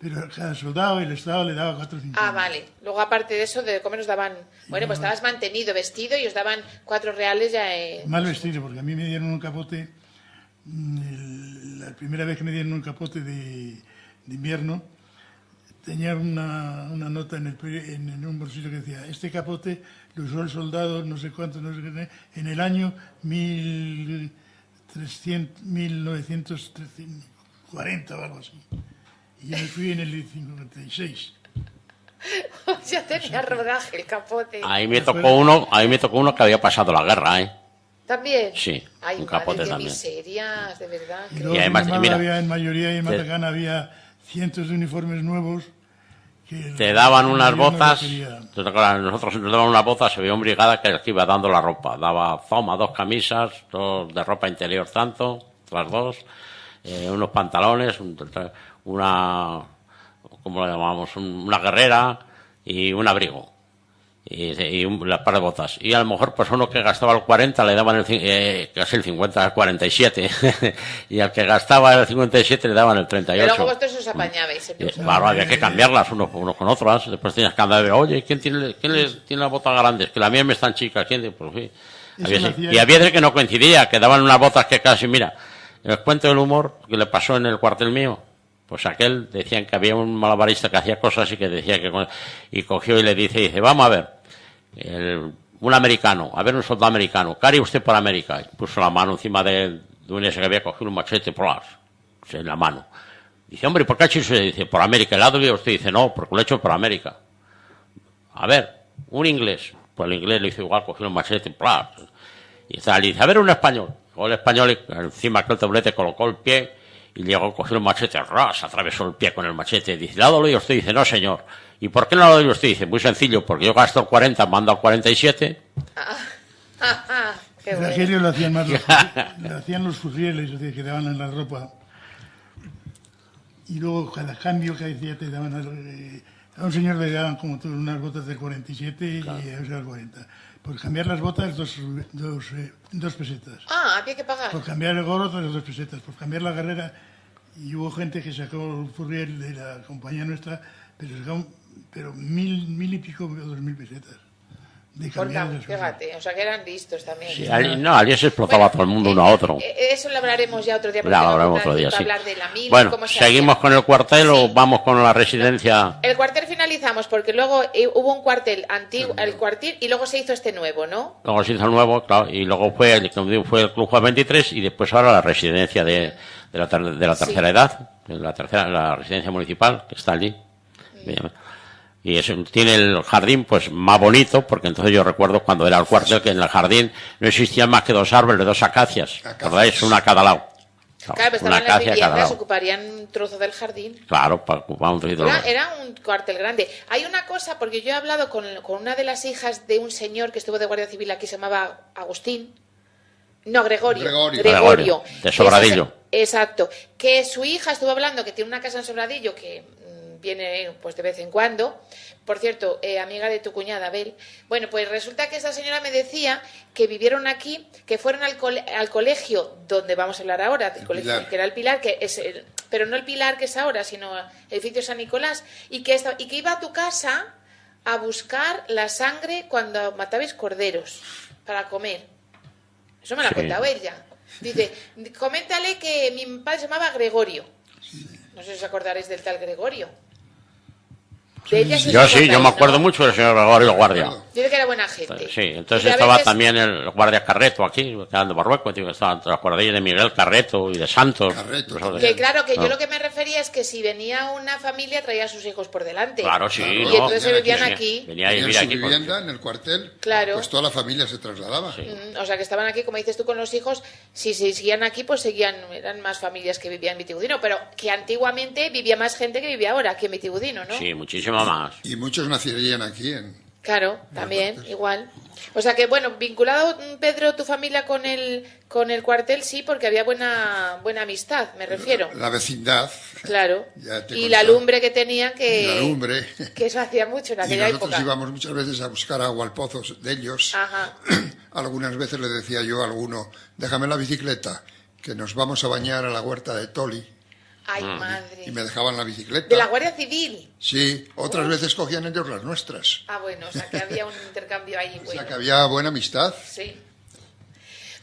Pero cada soldado, el Estado le daba 4,50. Ah, vale. Luego, aparte de eso, de comer nos daban... Bueno, pues estabas mantenido, vestido, y os daban 4 reales ya... Mal vestido, porque a mí me dieron un capote, la primera vez que me dieron un capote de invierno, tenía una nota en un bolsillo que decía, este capote lo usó el soldado, no sé cuánto, no sé qué, en el año 1940 o algo así. Y yo me fui en el 56. ya tenía rodaje el capote. Ahí me tocó uno que había pasado la guerra, ¿También? Sí, Ay, un capote madre, qué también. miserias, de verdad. Y que- luego, Y además, sin embargo, mira, había en mayoría y en te- Matacán había cientos de uniformes nuevos. Que Te daban el unas gobierno no botas, quería. ¿tú te acuerdas? Nosotros nos daban unas botas, había un brigada que iba dando la ropa, daba 2 camisas, 2 de ropa interior tanto, otras 2, unos pantalones, una, ¿cómo lo llamamos? Una guerrera y un abrigo. Y la par de botas. Y a lo mejor, pues uno que gastaba el 40 le daban casi el 50, el 47. Y al que gastaba el 57 le daban el 38. Pero luego vosotros os apañabais. Claro, había que cambiarlas uno con otras. Después tenías que andar de, oye, ¿quién tiene las botas grandes? Que las mías me están chicas. ¿Quién tiene? Pues sí. Eso Había, lo sí. hacía- Y había de que no coincidía, que daban unas botas que casi, mira, les cuento el humor que le pasó en el cuartel mío. Pues aquel, decían que había un malabarista que hacía cosas y que decía que... Y cogió y le dice, vamos a ver, un americano, a ver un soldado americano, ¿qué haría usted por América? Y puso la mano encima de un ese que había cogido un machete, en la mano. Dice, hombre, ¿por qué ha hecho eso? Dice, por América. El lado y usted dice, no, porque lo he hecho por América. A ver, un inglés. Pues el inglés le hizo igual, cogió un machete, y le dice, a ver, un español. Llegó el español y encima aquel tablete colocó el pie y llegó, cogió el machete, atravesó el pie con el machete. Dice, ¿le ha dolido usted? Dice, no, señor. ¿Y por qué no lo doy usted? Dice, muy sencillo, porque yo gasto el 40, mando al 47. Qué El bueno. aquello lo hacían más lo hacían los fusiles, es decir, que daban en la ropa. Y luego cada cambio que hacía te daban A un señor le daban como tú unas botas del 47 y a ese del 40. Por cambiar las botas, dos pesetas. Ah, había que pagar. Por cambiar el gorro, otras 2 pesetas. Por cambiar la carrera, y hubo gente que sacó el furriel de la compañía nuestra, pero mil y pico, 2.000 pesetas. De cambiar esas cosas. Fíjate, o sea que eran listos también. Sí, allí se explotaba todo el mundo uno a otro. Eso lo hablaremos ya otro día. Ya lo hablaremos otro día, sí. Hablar de la mil, Bueno, cómo se ¿seguimos hacía. con el cuartel o Sí. vamos con la residencia? El cuartel finalizamos porque luego hubo un cuartel antiguo, el cuartel, y luego se hizo este nuevo, ¿no? Luego se hizo el nuevo, claro, y luego fue el Club Juan 23 y después ahora la residencia de la tercera edad, la residencia municipal que está allí. Y eso tiene el jardín pues más bonito, porque entonces yo recuerdo cuando era el cuartel que en el jardín no existían más que 2 árboles, 2 acacias, ¿recordáis? Una a cada lado. Claro, pues una estaban las acacia a cada viviendas, lado. ocuparían un trozo del jardín. Claro, para ocupar un trocito. Era un cuartel grande. Hay una cosa, porque yo he hablado con una de las hijas de un señor que estuvo de Guardia Civil aquí, se llamaba Agustín. No, Gregorio. Gregorio, de Sobradillo. Exacto. Que su hija estuvo hablando que tiene una casa en Sobradillo que viene pues de vez en cuando. Por cierto, amiga de tu cuñada, Abel. Bueno, pues resulta que esta señora me decía que vivieron aquí, que fueron al colegio donde vamos a hablar ahora, del colegio Pilar. que era el Pilar, pero no el Pilar que es ahora, sino el edificio San Nicolás, y que iba a tu casa a buscar la sangre cuando matabais corderos para comer. Eso me lo ha contado ella. Dice, coméntale que mi padre se llamaba Gregorio. No sé si os acordaréis del tal Gregorio. De ella sí os Yo sí, acordáis, yo me acuerdo ¿no? mucho del señor Gregorio Guardia. Dice que era buena gente. Sí, Y entonces que a estaba veces- también el guardia Carreto aquí, que era de Marruecos, tío, que estaban, ¿te acordáis de Miguel Carreto y de Santos? Carreto, Nosotros- Que claro, que No. yo lo que me refería es que si venía una familia traía a sus hijos por delante. Claro, sí, Y ¿no? entonces se vivían Venía- aquí. Venía a Y en vivir su aquí. vivienda, en el cuartel, Claro. pues toda la familia se trasladaba. O sea, que estaban aquí, como dices tú, con los hijos. Si se seguían aquí, pues eran más familias que vivían en Vitigudino. Pero que antiguamente vivía más gente que vivía ahora aquí en Vitigudino, ¿no? Sí, muchísimo más. Y muchos nacerían aquí en... Claro, también, igual. O sea que, bueno, vinculado, Pedro, tu familia con el cuartel, sí, porque había buena amistad, me refiero. La vecindad. Claro. Ya te Y he la contado. lumbre que tenían, que... La lumbre. Que eso hacía mucho en Y aquella nosotros época. íbamos muchas veces a buscar agua al pozo de ellos. Ajá. Algunas veces le decía yo a alguno, déjame la bicicleta, que nos vamos a bañar a la huerta de Toli. Ay, madre. Y me dejaban la bicicleta. De la Guardia Civil. Sí, otras veces cogían ellos las nuestras. Ah, bueno, o sea que había un intercambio ahí. O Bueno. sea que había buena amistad. Sí.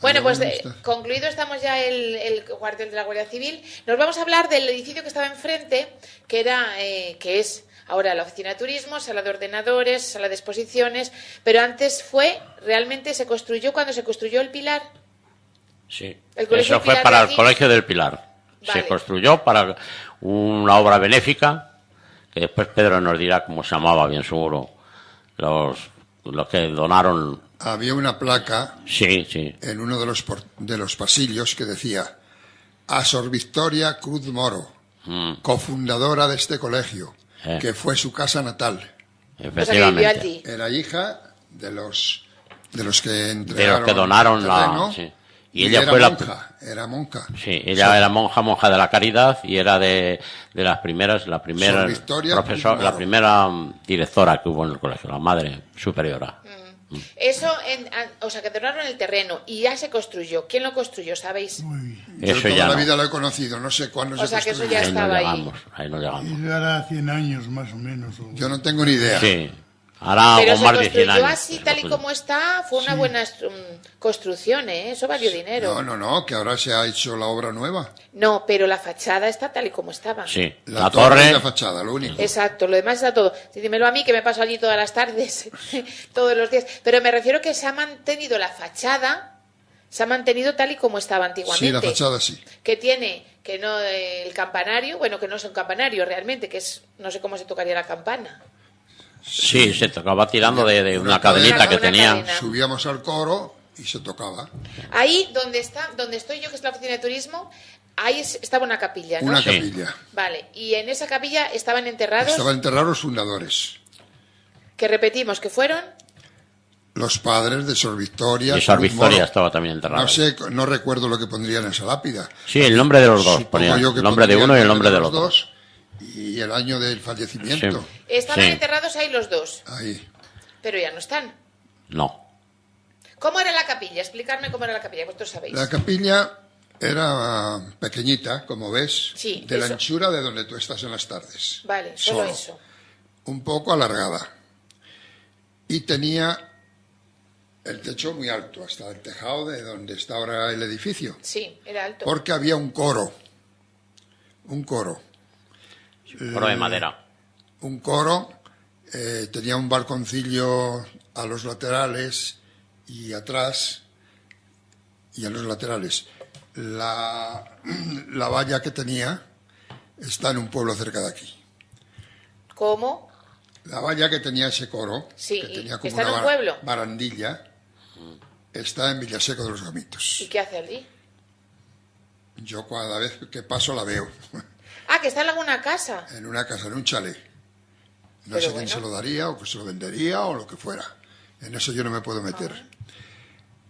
Bueno, Había pues buena amistad. concluido estamos ya el cuartel de la Guardia Civil. Nos vamos a hablar del edificio que estaba enfrente, que es ahora la oficina de turismo, sala de ordenadores, sala de exposiciones, pero antes realmente se construyó cuando se construyó el Pilar. Sí. ¿El colegio Eso fue Pilar para de el aquí? Colegio del Pilar. Vale. Se construyó para una obra benéfica, que después Pedro nos dirá cómo se llamaba, bien seguro, los que donaron. Había una placa Sí, sí. en uno de los pasillos que decía a Sor Victoria Cruz Moro, cofundadora de este colegio, que fue su casa natal. O sea, que vivió Efectivamente. allí. Era hija de los que De los entregaron que donaron el la. terreno, Sí. y ella era fue la. monja, era monja. Sí, ella era monja de la caridad y era de las primeras, la primera Sor Victoria profesora, Cruz la Moro. primera directora que hubo en el colegio, la madre superiora. Eso, o sea, que donaron el terreno y ya se construyó. ¿Quién lo construyó, sabéis? Uy, Yo Eso toda ya la no. vida lo he conocido, no sé cuándo O se sea, que eso construyó. ya Ahí no estaba ahí. llegamos, ahí no llegamos. eso hará 100 años más o menos. Yo no tengo ni idea. Sí, ahora Pero con se más de 100 construyó años. así, tal y como está, fue una buena construcción, ¿eh? Eso valió dinero. No, que ahora se ha hecho la obra nueva. No, pero la fachada está tal y como estaba. Sí, La torre y la fachada, lo único. Exacto, lo demás está todo. Dímelo a mí, que me paso allí todas las tardes, todos los días. Pero me refiero que se ha mantenido la fachada, se ha mantenido tal y como estaba antiguamente. Sí, la fachada sí. Que tiene, que no el campanario, bueno, que no es un campanario realmente, que es, no sé cómo se tocaría la campana. Sí, se tocaba tirando de Una una cadenita cadena, que una tenía. cadena. Subíamos al coro y se tocaba. Ahí donde estoy yo, que es la oficina de turismo, ahí estaba una capilla, ¿no? Una Sí. capilla. Vale, y en esa capilla estaban enterrados, Estaban enterrados los fundadores. que repetimos, que fueron... Los padres de Sor Victoria. Y Sor Cruz Victoria Moro. estaba también enterrada. No sé, no recuerdo lo que pondrían en esa lápida. Sí, el nombre de los dos. Supongo Ponía yo que el nombre de pondrían uno y el el nombre del los otro. dos y el año del fallecimiento. Sí. Estaban Sí. enterrados ahí los dos, Ahí. pero ya no están. No. ¿Cómo era la capilla? Explicarme cómo era la capilla, vosotros sabéis. La capilla era pequeñita, como ves, Sí, de la eso. anchura de donde tú estás en las tardes. Vale, solo eso. Un poco alargada. Y tenía el techo muy alto, hasta el tejado de donde está ahora el edificio. Sí, era alto. Porque había un coro. Un coro. Coro de madera. Un coro, tenía un balconcillo a los laterales y atrás y a los laterales. La valla que tenía está en un pueblo cerca de aquí. ¿Cómo? La valla que tenía ese coro, Sí, que tenía como ¿está en una un pueblo? barandilla, está en Villaseco de los Gamitos. ¿Y qué hace allí? Yo cada vez que paso la veo. Ah, que está en alguna casa. En una casa, en un chalet. No Pero sé quién bueno. se lo daría o que se lo vendería o lo que fuera. En eso yo no me puedo meter.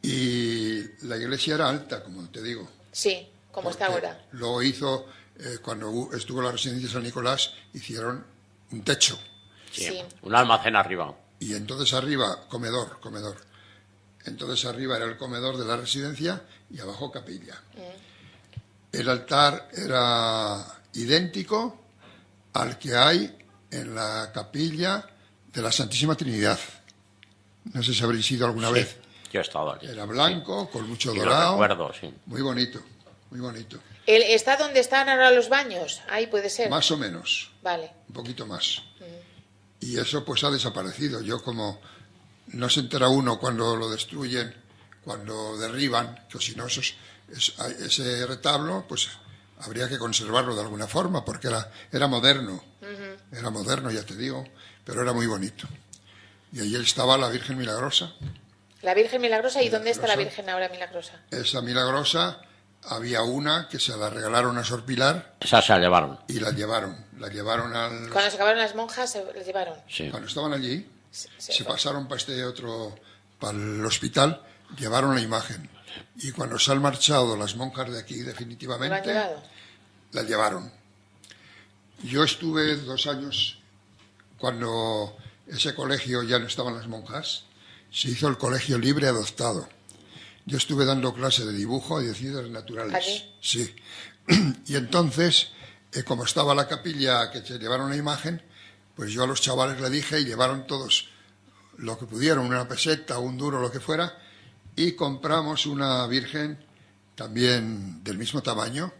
Y la iglesia era alta, como te digo. Sí, como está porque ahora. Luego hizo, cuando estuvo la residencia de San Nicolás, hicieron un techo. Sí. Sí. Un almacén arriba. Y entonces arriba, comedor. Entonces arriba era el comedor de la residencia y abajo capilla. El altar era idéntico al que hay en la capilla de la Santísima Trinidad. No sé si habréis ido alguna Sí. vez. Yo he estado allí. Era blanco, con mucho Y lo dorado. recuerdo, sí. Muy bonito, muy bonito. ¿Está donde están ahora los baños? Ahí puede ser. Más o menos, Vale. un poquito más. Y eso pues ha desaparecido. Yo como no se entera uno cuando lo destruyen, cuando derriban, que si no ese retablo, pues habría que conservarlo de alguna forma, porque era moderno. Era moderno, ya te digo, pero era muy bonito. Y ahí estaba la Virgen Milagrosa. La Virgen Milagrosa. ¿Y dónde está la Milagrosa. Virgen ahora Milagrosa? Esa Milagrosa, había una que se la regalaron a Sor Pilar Esa se la llevaron. y la llevaron. La llevaron al... Cuando se acabaron las monjas, se las llevaron. Sí. Cuando estaban allí, Se se fue. pasaron para el hospital, llevaron la imagen. Y cuando se han marchado las monjas de aquí ¿Lo han definitivamente, llevado? la llevaron. Yo estuve 2 años cuando ese colegio ya no estaban las monjas, se hizo el colegio libre adoptado. Yo estuve dando clase de dibujo y de ciencias naturales. ¿Allí? Sí. Y entonces, como estaba la capilla que se llevaron la imagen, pues yo a los chavales le dije y llevaron todos lo que pudieron, una peseta, un duro, lo que fuera, y compramos una virgen también del mismo tamaño,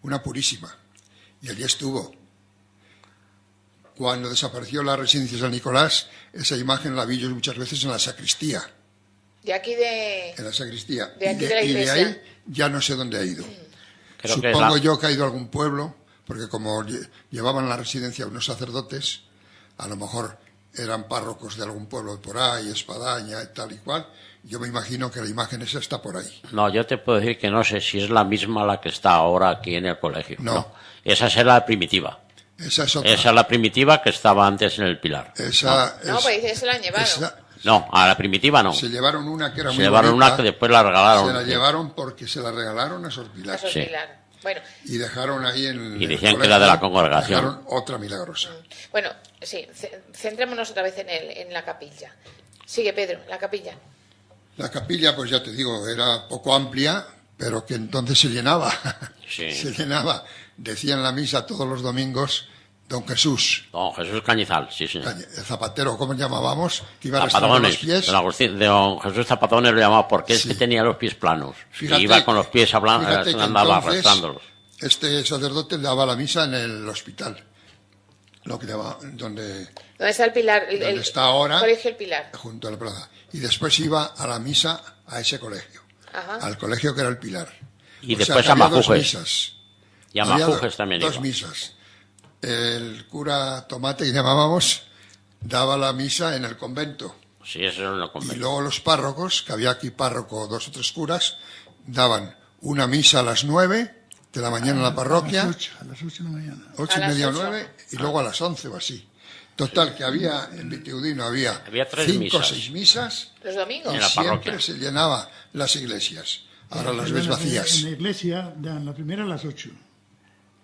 una purísima. Y allí estuvo. Cuando desapareció la residencia de San Nicolás, esa imagen la vi yo muchas veces en la sacristía. De aquí de... En la sacristía. De aquí y de la y de iglesia. ahí ya no sé dónde ha ido. Creo que es Supongo la- yo que ha ido a algún pueblo, porque como llevaban la residencia unos sacerdotes, a lo mejor eran párrocos de algún pueblo de por ahí, Espadaña, tal y cual. Yo me imagino que la imagen esa está por ahí. No, yo te puedo decir que no sé si es la misma la que está ahora aquí en el colegio. No. Esa es la primitiva. Esa es otra. Esa es la primitiva que estaba antes en el Pilar. Esa No, es- pues se la han llevado. esa- No, a la primitiva no. se llevaron una que era Se muy llevaron bonita. una que después la regalaron. Se la Sí. llevaron porque se la regalaron a Sor Pilar. A Sor Sí. Pilar. Bueno, Y dejaron ahí en Y el decían que colegio, era de la congregación. dejaron otra milagrosa. bueno, sí, centrémonos otra vez en la capilla. Sigue, Pedro, la capilla. La capilla, pues ya te digo, era poco amplia, pero que entonces se llenaba. Sí. Se llenaba. Decía en la misa todos los domingos, Don Jesús, Don Jesús Cañizal, sí, señor. el zapatero, ¿cómo llamábamos? Que iba arrastrando Zapatones. los pies. De don Jesús Zapatones lo llamaba porque es Sí. que tenía los pies planos. Fíjate y iba con los pies fíjate que andaba entonces arrastrándolos. Este sacerdote daba la misa en el hospital. Lo que daba, donde ¿Dónde está el Pilar? Donde está ahora. Colegio El Pilar. junto a la plaza. Y después iba a la misa a ese colegio. Ajá. Al colegio que era el Pilar. Y O sea, después que a había dos Majujes. misas. Y a Había Majujes también dos iba. misas. El cura Tomate, que llamábamos, daba la misa en el convento. Sí, eso no lo Y convence. luego los párrocos, que había aquí párroco, 2 o 3 curas, daban una misa a las 9 de la mañana en la parroquia, A las 8 de la mañana. 8 A y las media o 8. 9, y luego a las 11 o así. Total, que había, en Vitiudino había Había 3 5 o misas. 6 misas, Los domingos. y En la siempre parroquia. se llenaba las iglesias. Ahora las ves En vacías. la iglesia dan la primera a las 8.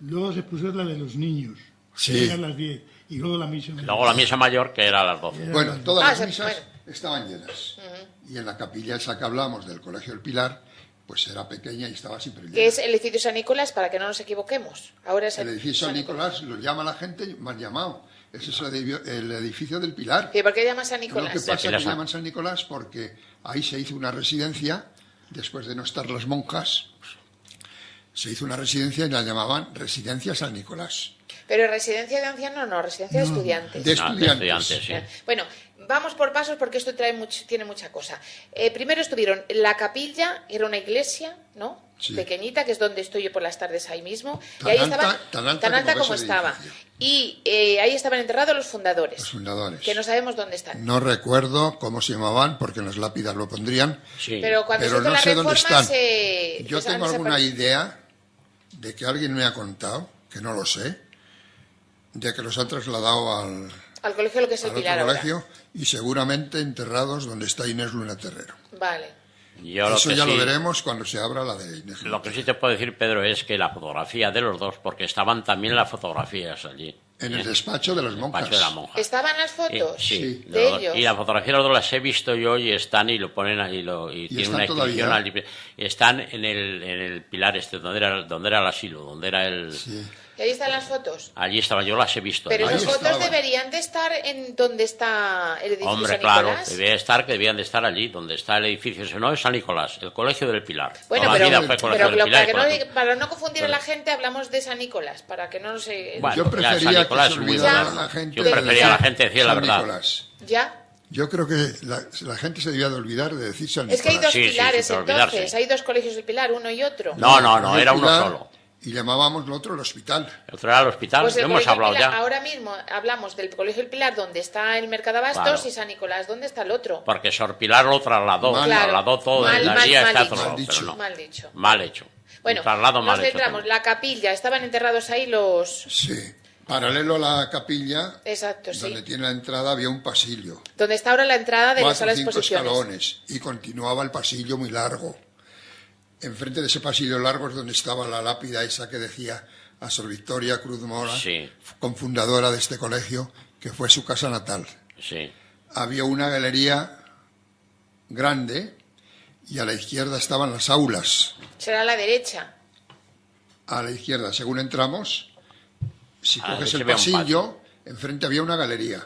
Luego se puso la de los niños. Sí. Eran las 10. Y luego la misa. Luego la misa mayor, que era a las 12. Bueno, todas las sí, misas bueno. estaban llenas. Y en la capilla esa que hablamos del Colegio del Pilar, pues era pequeña y estaba siempre llena. Que es el edificio San Nicolás, para que no nos equivoquemos. Ahora es El edificio San Nicolás lo llama la gente, mal llamado. Ese es el edificio del Pilar. ¿Y por qué llama San Lo Nicolás? que pasa es que Pilar. llaman San Nicolás porque ahí se hizo una residencia, después de no estar las monjas, se hizo una residencia y la llamaban Residencia San Nicolás. Pero residencia de ancianos no, residencia de estudiantes. De No, de estudiantes. estudiantes, sí. Bueno, vamos por pasos porque esto tiene mucha cosa. Primero estuvieron la capilla, era una iglesia, ¿no? Sí. Pequeñita, que es donde estoy yo por las tardes ahí mismo. Tan y ahí alta- estaban, tan alta como como ese estaba. edificio. Y ahí estaban enterrados los fundadores, Los fundadores. que no sabemos dónde están. No recuerdo cómo se llamaban, porque en las lápidas lo pondrían. Sí. Pero cuando Pero se hizo no la sé dónde reforma están. se... Yo tengo alguna idea de que alguien me ha contado, que no lo sé, de que los han trasladado al colegio, lo que es el al otro Pilar ahora. colegio y seguramente enterrados donde está Inés Luna Terrero. Vale. Yo Eso que ya sí- lo veremos cuando se abra la de Inés Luna Lo que sí te puedo decir, Pedro, es que la fotografía de los dos, porque estaban también las fotografías allí. En el despacho de las monjas. Despacho de la monja. ¿Estaban las fotos? Sí, de los dos. ellos. Y la fotografía de los dos las he visto yo y están y lo ponen ahí y tienen están una exhibición todavía? allí. Están en el pilar este, donde era el asilo, donde era el... Sí. ¿Y ahí están las fotos? Allí estaban, yo las he visto. Pero Ahí esas fotos estaban. deberían de estar en donde está el edificio Hombre, San claro, Nicolás. debían de estar allí, donde está el edificio. Ese no es San Nicolás, el Colegio del Pilar. Bueno, Toda la pero, vida fue Colegio pero del Pilar. para no confundir a la gente, hablamos de San Nicolás, para que no se... Bueno, Yo ya, prefería San que Nicolás se es muy olvidara bueno. a la gente Yo de prefería a la gente decir la San verdad. Nicolás. ¿Ya? Yo creo que la gente se debía de olvidar de decir San Es que hay Nicolás. dos Sí, sí, pilares, sin olvidarse. entonces. Hay dos colegios del Pilar, uno y otro. No, El era uno Pilar, solo. Y llamábamos lo otro el hospital. El otro era el hospital, Pues el lo hemos Colegio del hablado Pilar, ya. ahora mismo hablamos del Colegio del Pilar, donde está el Mercadabastos, Claro. y San Nicolás, ¿dónde está el otro? Porque Sor Pilar lo trasladó, Mal. trasladó todo. Mal, el mal, día mal está dicho. todo, Mal dicho. pero no. Mal dicho. Mal hecho. Bueno, Un traslado nos mal hecho. centramos. La capilla, estaban enterrados ahí los... Sí. Paralelo a la capilla, Exacto, sí. donde tiene la entrada, había un pasillo. Donde está ahora la entrada de la 4 sala o de 5 exposiciones. escalones. Y continuaba el pasillo muy largo. Enfrente de ese pasillo largo es donde estaba la lápida esa que decía a Sor Victoria Cruz Mora, Sí. cofundadora de este colegio, que fue su casa natal. Sí. Había una galería grande y a la izquierda estaban las aulas. Será a la derecha. A la izquierda, según entramos, si Ah, coges se el ve un pasillo, enfrente había una galería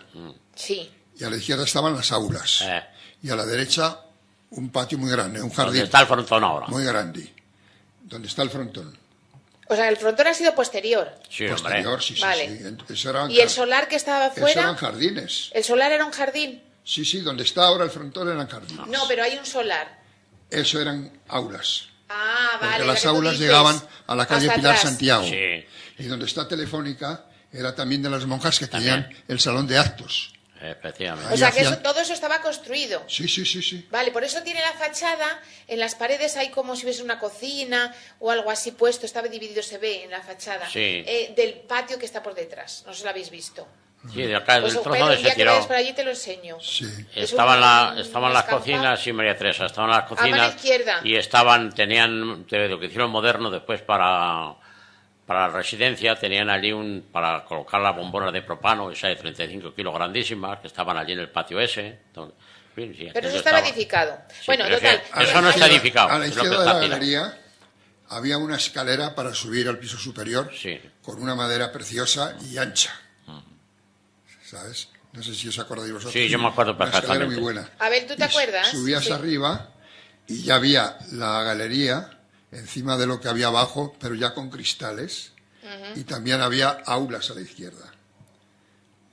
Sí. y a la izquierda estaban las aulas y a la derecha un patio muy grande, un Donde jardín está el frontón ahora. muy grande, donde está el frontón. O sea, el frontón ha sido posterior. Sí, hombre. Posterior, sí, sí, Vale. sí. Eso eran ¿Y el solar que estaba eso afuera? eran jardines. ¿El solar era un jardín? Sí, sí, donde está ahora el frontón eran jardines. No, pero hay un solar. Eso eran aulas. Ah, Porque vale. las la que tú aulas dices. llegaban a la calle Hasta Pilar atrás. Santiago. Sí. Y donde está Telefónica era también de las monjas que También. tenían el salón de actos. Efectivamente. O sea, que hacían- todo eso estaba construido. Sí, sí, sí, sí. Vale, por eso tiene la fachada, en las paredes hay como si hubiese una cocina o algo así puesto, estaba dividido, se ve en la fachada, Sí. del patio que está por detrás, no sé si lo habéis visto. Sí, de acá, Pues del trozo Pedro, donde un se día que tiró. vayas por allí te lo enseño. Sí. Es Estaban, un estaban las escampa. cocinas, sí, María Teresa, estaban las mano cocinas izquierda. y tenían de lo que hicieron moderno después para la residencia, tenían allí para colocar las bombonas de propano, esa de 35 kilos grandísimas, que estaban allí en el patio ese. Entonces, en fin, sí, Pero eso aquello estaba estaba- edificado. Sí, bueno, pero total. es que eso no está edificado. A la es lo que izquierda de está la tirado. galería había una escalera para subir al piso superior Sí. con una madera preciosa y ancha. ¿Sabes? No sé si os acordáis vosotros. Sí, yo me acuerdo Una escalera muy perfectamente. buena. Abel, ¿tú te Y acuerdas? Subías Sí. arriba y ya había la galería encima de lo que había abajo, pero ya con cristales. Y también había aulas a la izquierda.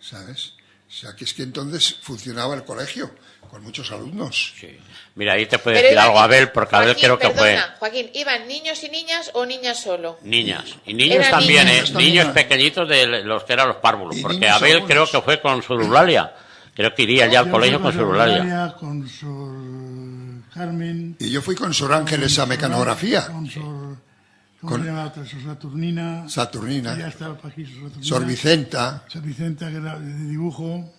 ¿Sabes? O sea, que es que entonces funcionaba el colegio con muchos alumnos. Sí. Mira, ahí te puede Pero decir iban- algo Abel, porque Abel Joaquín, creo que fue perdona, Joaquín, ¿iban niños y niñas o niñas solo? niñas. Y niños Eran también, niños. Niños pequeñitos de los que eran los párvulos. Y Porque niños Abel algunos. creo que fue con su Eulalia. Creo que iría ya al Yo colegio fui con su Eulalia. Con Sor Carmen. Y yo fui con Sor Ángeles a mecanografía. Con Sor... ¿Cómo Con- se llama otra? Sor Saturnina. Saturnina. Ya estaba por aquí Sor Saturnina. Sor Vicenta. Sor Vicenta, que era de dibujo.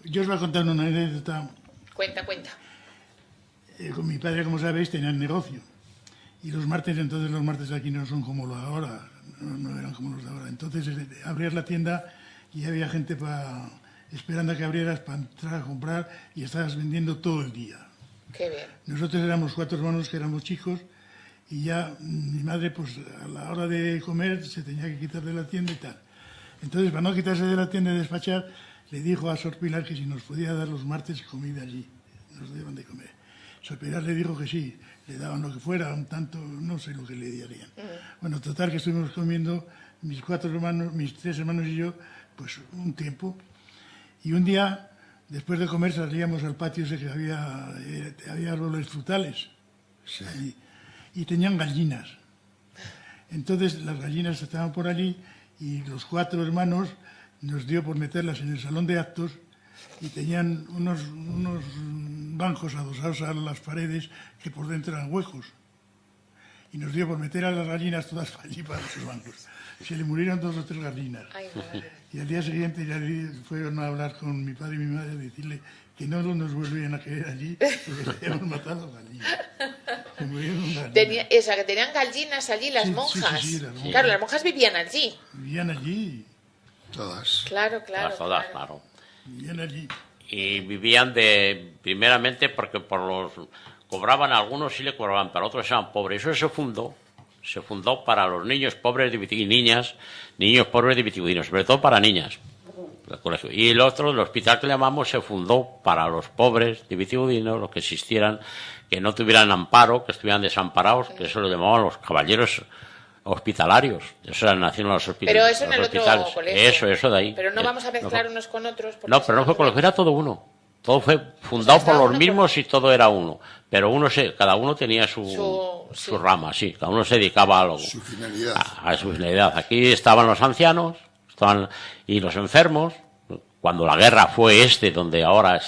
Yo os voy a contar una anécdota. Cuenta, cuenta. Con mi padre, como sabéis, tenían negocio. Y los martes, entonces los martes aquí no son como lo ahora. no eran como los de ahora. Entonces abrías la tienda y había gente esperando a que abrieras para entrar a comprar y estabas vendiendo todo el día. Qué bien. Nosotros éramos 4 hermanos que éramos chicos y ya mi madre, pues a la hora de comer se tenía que quitar de la tienda y tal. Entonces, para no quitarse de la tienda y despachar, le dijo a Sor Pilar que si nos podía dar los martes comida allí. Nos daban de comer. Sor Pilar le dijo que sí, le daban lo que fuera, un tanto, no sé lo que le darían. Bueno, total que estuvimos comiendo mis 4 hermanos, mis 3 hermanos y yo, pues un tiempo. Y un día, después de comer, salíamos al patio ese que había árboles frutales. Sí. Y tenían gallinas. Entonces las gallinas estaban por allí y los 4 hermanos nos dio por meterlas en el salón de actos y tenían unos bancos adosados a las paredes que por dentro eran huecos. Y nos dio por meter a las gallinas todas allí para esos bancos. Se le murieron 2 o 3 gallinas. Ay, madre. Y al día siguiente ya fueron a hablar con mi padre y mi madre a decirle que no nos volvían a querer allí porque le habíamos matado a las gallinas. Se murieron gallinas. Que tenían gallinas allí las Sí, monjas. sí, las monjas. Claro, las monjas vivían allí. Vivían allí, Todas. Claro. Todas, claro. vivían allí. Y vivían primeramente porque cobraban, algunos sí le cobraban, pero otros eran pobres. Eso se fundó para los niños pobres y niños pobres de Vitigudino, sobre todo para niñas. El colegio. Y el hospital que le llamamos, se fundó para los pobres de Vitigudino, los que existieran, que no tuvieran amparo, que estuvieran desamparados, que eso lo llamaban los caballeros hospitalarios. Eso nacieron los hospitales. Pero eso en el otro colegio. Eso de ahí. Pero no vamos a mezclar unos con otros. No, pero no fue colegio, era todo uno. Todo fue fundado por los mismos y todo era uno. Pero cada uno tenía su rama, sí. Cada uno se dedicaba a Su finalidad. a su finalidad. Aquí estaban los ancianos y los enfermos. Cuando la guerra fue donde ahora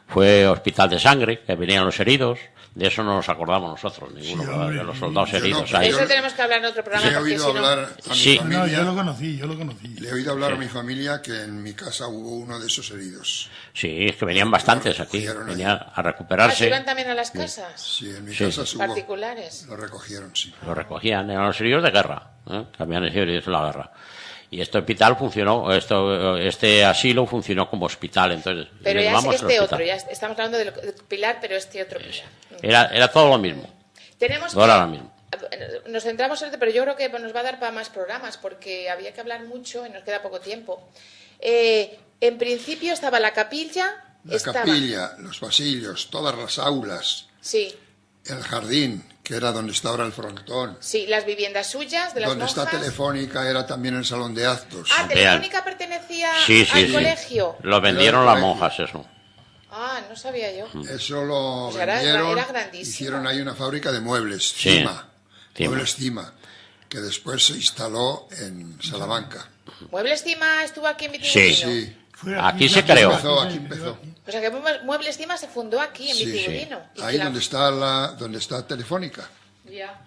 fue hospital de sangre, que venían los heridos. De eso no nos acordamos nosotros, ninguno, Sí, hombre, de los soldados yo no, heridos. pero ahí. Eso tenemos que hablar en otro programa. Le he Porque oído si no... hablar a mi Sí. familia. No, yo lo conocí. Le he oído hablar a mi familia que en mi casa hubo uno de esos heridos. Sí, es que venían bastantes aquí, Recogieron ahí. venían a ¿Ah, recuperarse. iban también a las casas? Sí, en mi Sí. casa hubo. Particulares. Lo recogieron, sí. Lo recogían, eran los heridos de guerra, que habían sido heridos en la guerra. Y este hospital este asilo funcionó como hospital, entonces Pero le ya llamamos es el este hospital. otro, ya estamos hablando de Pilar, pero este otro Pilar. Era todo lo mismo, Tenemos todo era lo mismo. Nos centramos en este, pero yo creo que nos va a dar para más programas, porque había que hablar mucho y nos queda poco tiempo. En principio estaba la capilla. La capilla, los pasillos, todas las aulas, Sí, el jardín, que era donde está ahora el frontón. sí, las viviendas suyas, de las Donde monjas. está Telefónica era también el salón de actos. Ah, Telefónica pertenecía Sí, al sí. colegio. Lo vendieron Era las el monjas, eso. Ah, no sabía yo. Eso lo Pues era vendieron, grandísimo. hicieron ahí una fábrica de muebles, Sí, Cima, Cima. muebles Cima, que después se instaló en Salamanca. ¿Muebles Cima estuvo aquí en Vitigudino? Sí, Fue Aquí se creó. Aquí empezó. O sea que Muebles Cima se fundó aquí en Sí, Vitigudino. sí. Y Ahí que la- donde está Telefónica, Ya.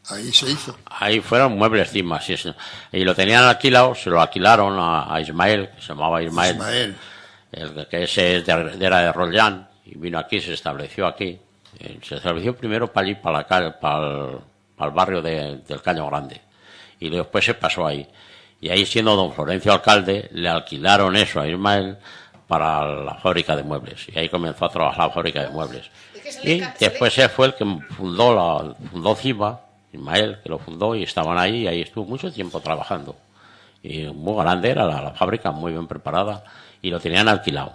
ahí se hizo. Ahí fueron muebles Cima, sí, sí. Y lo tenían alquilado, se lo alquilaron a Ismael, que se llamaba Ismael. que ese era de Rollán, y vino aquí, se estableció aquí. Se estableció primero para allí, para el barrio del Caño Grande, y después se pasó ahí. Y ahí, siendo don Florencio alcalde, le alquilaron eso a Ismael para la fábrica de muebles, y ahí comenzó a trabajar la fábrica de muebles. Es que sale Y ca- después él fue el que fundó Cima, Ismael, que lo fundó, y estaban ahí, y ahí estuvo mucho tiempo trabajando. Y muy grande era la fábrica, muy bien preparada, y lo tenían alquilado.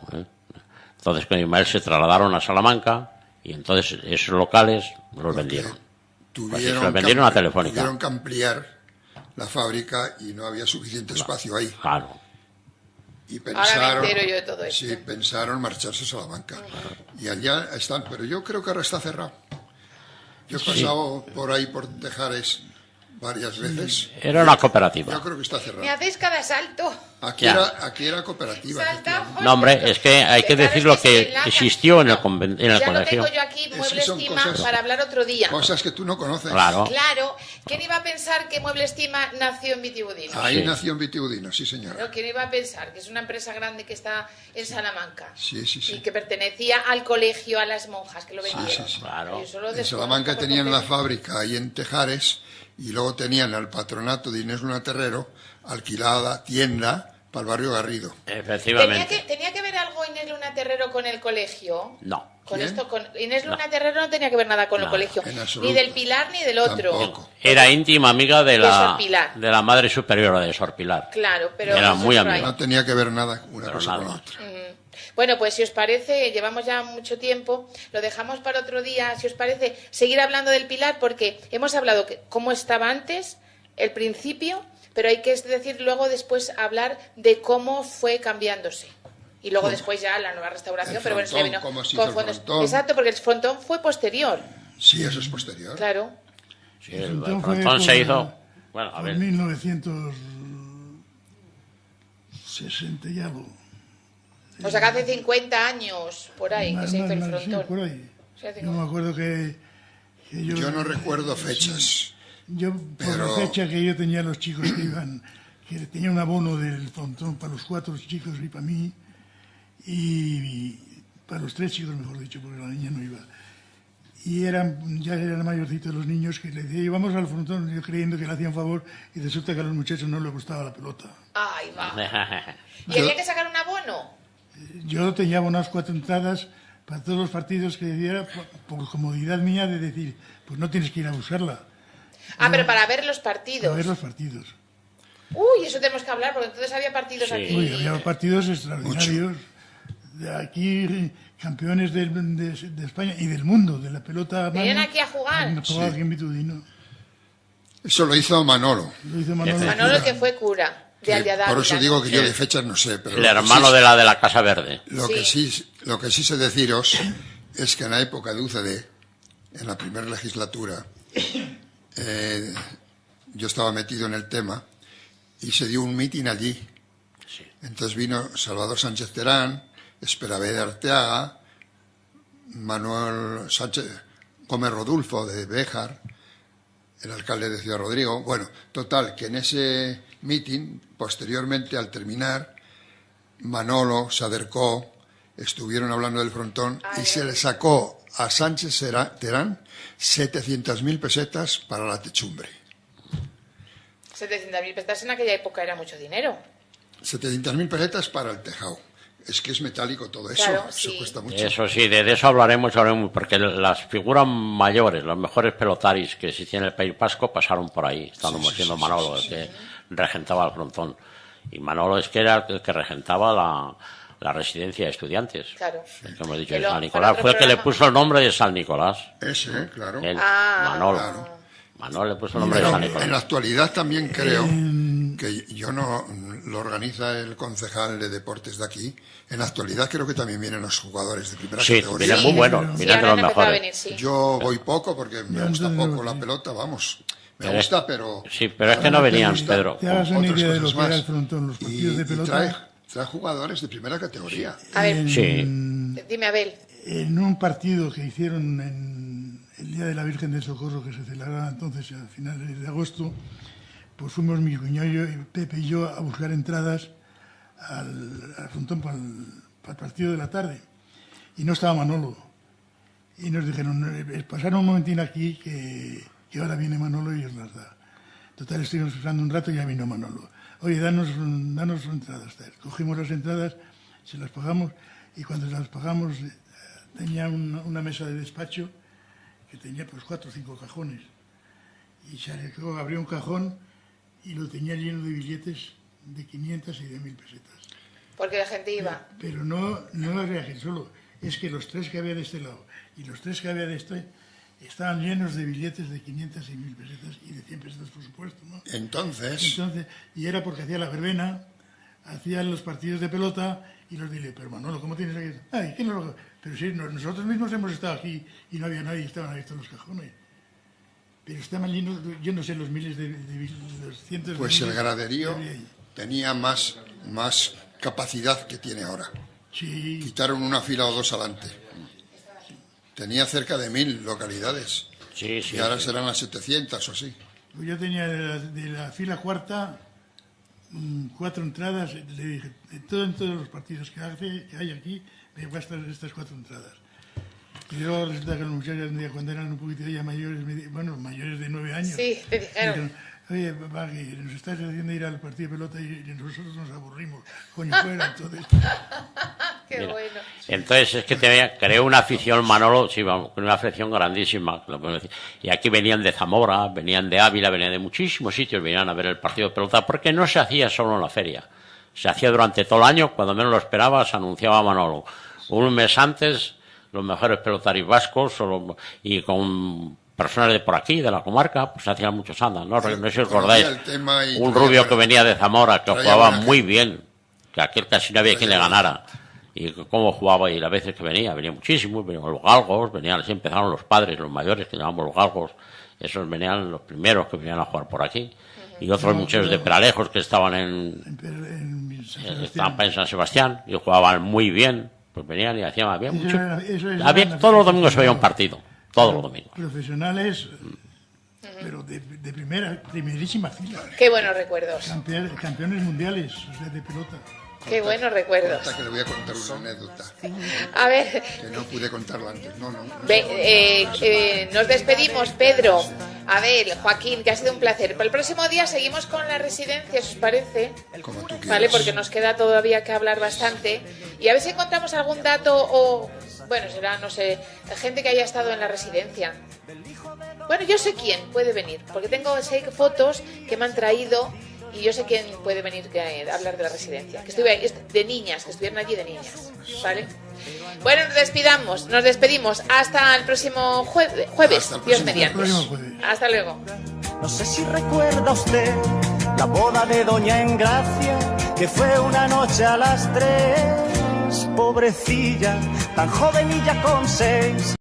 Entonces con Ismael se trasladaron a Salamanca, y entonces esos locales los vendieron. Pues se los vendieron a Telefónica. Tuvieron que ampliar la fábrica y no había suficiente espacio ahí. Claro. Y Ahora me pensaron, entero yo de todo esto. sí, pensaron marcharse a Salamanca. Y allá están, pero yo creo que ahora está cerrado. Yo he pasado por ahí, por Tejares, varias veces. Era una cooperativa. Yo creo que está cerrado. Me hacéis cada salto. Aquí Ya. era cooperativa. Saltamos. No, hombre, es que hay que decir lo que existió en el Ya lo colegio. tengo yo aquí, Es que Muebles son Cima, cosas- para hablar otro día. Cosas que tú no conoces. Claro. Claro, ¿quién iba a pensar que Muebles Cima nació en Vitigudino? Ahí Sí. nació en Vitigudino, sí señora. Claro, ¿quién iba a pensar que es una empresa grande que está en Salamanca? Sí, sí, sí. Y que pertenecía al colegio, a las monjas que lo vendieron. sí, sí. Claro. Yo solo En desconozco Salamanca por tenían la completo. fábrica ahí en Tejares y luego tenían al patronato de Inés Luna Terrero alquilada tienda para el barrio Garrido. Efectivamente. ¿Tenía que ver algo Inés Luna Terrero con el colegio? No. Con ¿Quién? esto, con Inés Luna Terrero no tenía que ver nada con el No, colegio, en absoluto. ni del Pilar ni del otro. Tampoco. Era íntima amiga de Sor Pilar. la madre superiora de Sor Pilar. Claro, pero Era eso muy es por amiga. ahí. No tenía que ver nada una Pero cosa nada con la más. otra. Bueno, pues si os parece, llevamos ya mucho tiempo, lo dejamos para otro día, si os parece, seguir hablando del Pilar, porque hemos hablado cómo estaba antes, el principio, pero hay que decir luego después hablar de cómo fue cambiándose. Y luego después ya la nueva restauración, El pero bueno, frontón, se vino cómo se con hizo el fondos. frontón. Exacto, porque el frontón fue posterior, Sí, eso es posterior. claro. Sí, el frontón fue frontón se por- hizo. Bueno, a por ver. 1960 y algo. O sea que hace 50 años, por ahí, que Más, se hizo el sí, frontón. por ahí. Sí, hace Yo me acuerdo que Yo no recuerdo fechas. Yo, por Pero- la fecha que yo tenía los chicos que iban, que tenía un abono del frontón para los 4 chicos y para mí, y para los 3 chicos, mejor dicho, porque la niña no iba. Y ya eran mayorcitos los niños que le decían, íbamos al frontón, yo creyendo que le hacían favor, y resulta que a los muchachos no les gustaba la pelota. Ahí va. ¿Y Yo- había que sacar un abono? Yo tenía unas 4 entradas para todos los partidos que diera, por comodidad mía de decir, pues no tienes que ir a buscarla, Ah, pero para ver los para partidos. ver los partidos. Uy, eso tenemos que hablar, porque entonces había partidos Sí. aquí. Uy, había partidos extraordinarios. De aquí, campeones de España y del mundo, de la pelota. a Venían mano. aquí a jugar. No jugaba aquí en Vitudino. Eso lo hizo Manolo. Lo hizo Manolo. Manolo, que fue cura de Que Aldea por eso Dávila, digo ¿no? que yo de fechas no sé. Pero El lo que hermano sí- de la Casa Verde. Lo que sí sé deciros es que en la época de UCD, en la primera legislatura, yo estaba metido en el tema y se dio un mitin allí. Sí. Entonces vino Salvador Sánchez Terán, Esperavé de Arteaga, Manuel Sánchez Gómez Rodulfo de Béjar, el alcalde de Ciudad Rodrigo. Bueno, total, que en ese mitin, posteriormente al terminar, Manolo se acercó, estuvieron hablando del frontón y se le sacó a Sánchez Terán 700.000 pesetas para la techumbre. 700.000 pesetas en aquella época era mucho dinero. 700.000 pesetas para el tejado. Es que es metálico todo eso, Claro, eso sí. cuesta mucho. Eso sí, de eso hablaremos, porque las figuras mayores, los mejores pelotaris que existían en el País Vasco pasaron por ahí, estando siendo Manolo, el que regentaba el frontón. Y Manolo es que era el que regentaba la residencia de estudiantes. Claro. El que hemos dicho Que de lo- San para Nicolás. otro Fue el que le programa. puso el nombre de San Nicolás. Ese, claro. Él, Ah. Manolo. Claro. Manolo le puso el nombre de San Pero Nicolás. en la actualidad también creo que yo no lo organiza el concejal de deportes de aquí. En la actualidad creo que también vienen los jugadores de primera Sí, categoría. vienen muy buenos, Sí, Sí, vienen de ahora los han empezado a mejores. venir, sí. Yo voy poco porque me Ya, gusta entonces, poco la sí. pelota, vamos. Me Pero- gusta, pero Sí, pero es que no venían, gusta. Pedro. Te hagas una otras idea de lo cosas que era más. el frontón, los partidos de y pelota. trae jugadores de primera categoría. A ver, Sí. dime, Abel. En un partido que hicieron en el Día de la Virgen del Socorro, que se celebraba entonces a finales de agosto, pues fuimos mi cuñado, Pepe y yo a buscar entradas al frontón para el partido de la tarde. Y no estaba Manolo. Y nos dijeron, pasaron un momentín aquí que ahora viene Manolo y os las da. Total, estuvimos esperando un rato y ya vino Manolo. Oye, danos entradas. Tal. Cogimos las entradas, se las pagamos y cuando las pagamos tenía una mesa de despacho que tenía pues 4 o 5 cajones. Y se abrió un cajón y lo tenía lleno de billetes de 500 y de 1.000 pesetas. Porque la gente iba. Pero no la viaje solo, es que los 3 que había de este lado y los 3 que había de este estaban llenos de billetes de 500 y 1.000 pesetas y de 100 pesetas, por supuesto, ¿no? Entonces, Y era porque hacía la verbena, hacían los partidos de pelota y los dile, pero Manolo, ¿cómo tienes aquí? Ay, ¿quién no lo...? Pero sí, nosotros mismos hemos estado aquí y no había nadie, estaban abiertos los cajones. Pero estaban llenos, yo no sé, los miles los cientos pues de el miles graderío que había ahí. tenía más capacidad que tiene ahora. Sí, Quitaron una fila o dos adelante. Tenía cerca de 1.000 localidades. Sí, sí. Y ahora sí. serán las 700 o así. pues yo tenía de la fila cuarta 4 entradas, le dije, en todos los partidos que hay aquí, me gastan estas 4 entradas. Y luego resulta que los muchachos cuando eran un poquito ya mayores, mayores de 9 años, Sí, te dijeron. oye, papá, que nos estás haciendo ir al partido de pelota y nosotros nos aburrimos. Coño, fuera, entonces. Qué Mira, bueno. entonces es que creó una afición, Manolo, sí, vamos, una afición grandísima. Y aquí venían de Zamora, venían de Ávila, venían de muchísimos sitios, venían a ver el partido de pelota, porque no se hacía solo en la feria. Se hacía durante todo el año, cuando menos lo esperaba, se anunciaba Manolo. Un mes antes, los mejores pelotarios vascos, y con personas de por aquí, de la comarca, pues hacían muchos andas, ¿no? No sé si os acordáis, un rubio que venía de Zamora, que jugaba muy bien, que aquel casi no había quien le ganara. Y cómo jugaba, y las veces que venía muchísimo, venían los galgos, así empezaron los padres, los mayores, que llamamos los galgos, esos venían los primeros que venían a jugar por aquí. Y otros muchachos de Peralejos que estaban en San Sebastián, y jugaban muy bien, pues venían y hacían bien mucho. Todos los domingos se veía un partido, todos los domingos. Profesionales, pero de primerísima fila. Qué buenos recuerdos. Campeones mundiales, o sea, de pelota. Qué buenos recuerdos. Que le voy a contar una anécdota. A ver. Que no pude contarla antes. No. Nos despedimos, Pedro, Abel, Joaquín, que ha sido un placer. Para el próximo día seguimos con la residencia, si os parece. Como tú quieras. Vale, porque nos queda todavía que hablar bastante. Y a ver si encontramos algún dato o... Bueno, será, no sé, gente que haya estado en la residencia. Bueno, yo sé quién puede venir, porque tengo 6 fotos que me han traído... Y yo sé quién puede venir a hablar de la residencia. Que de niñas, que estuvieron allí de niñas. ¿Vale? Bueno, nos despedimos. Hasta el próximo jueves. Dios mediante. Hasta luego. No sé si recuerda usted la boda de Doña Engracia, que fue una noche a las 3. Pobrecilla, tan joven y ya con 6.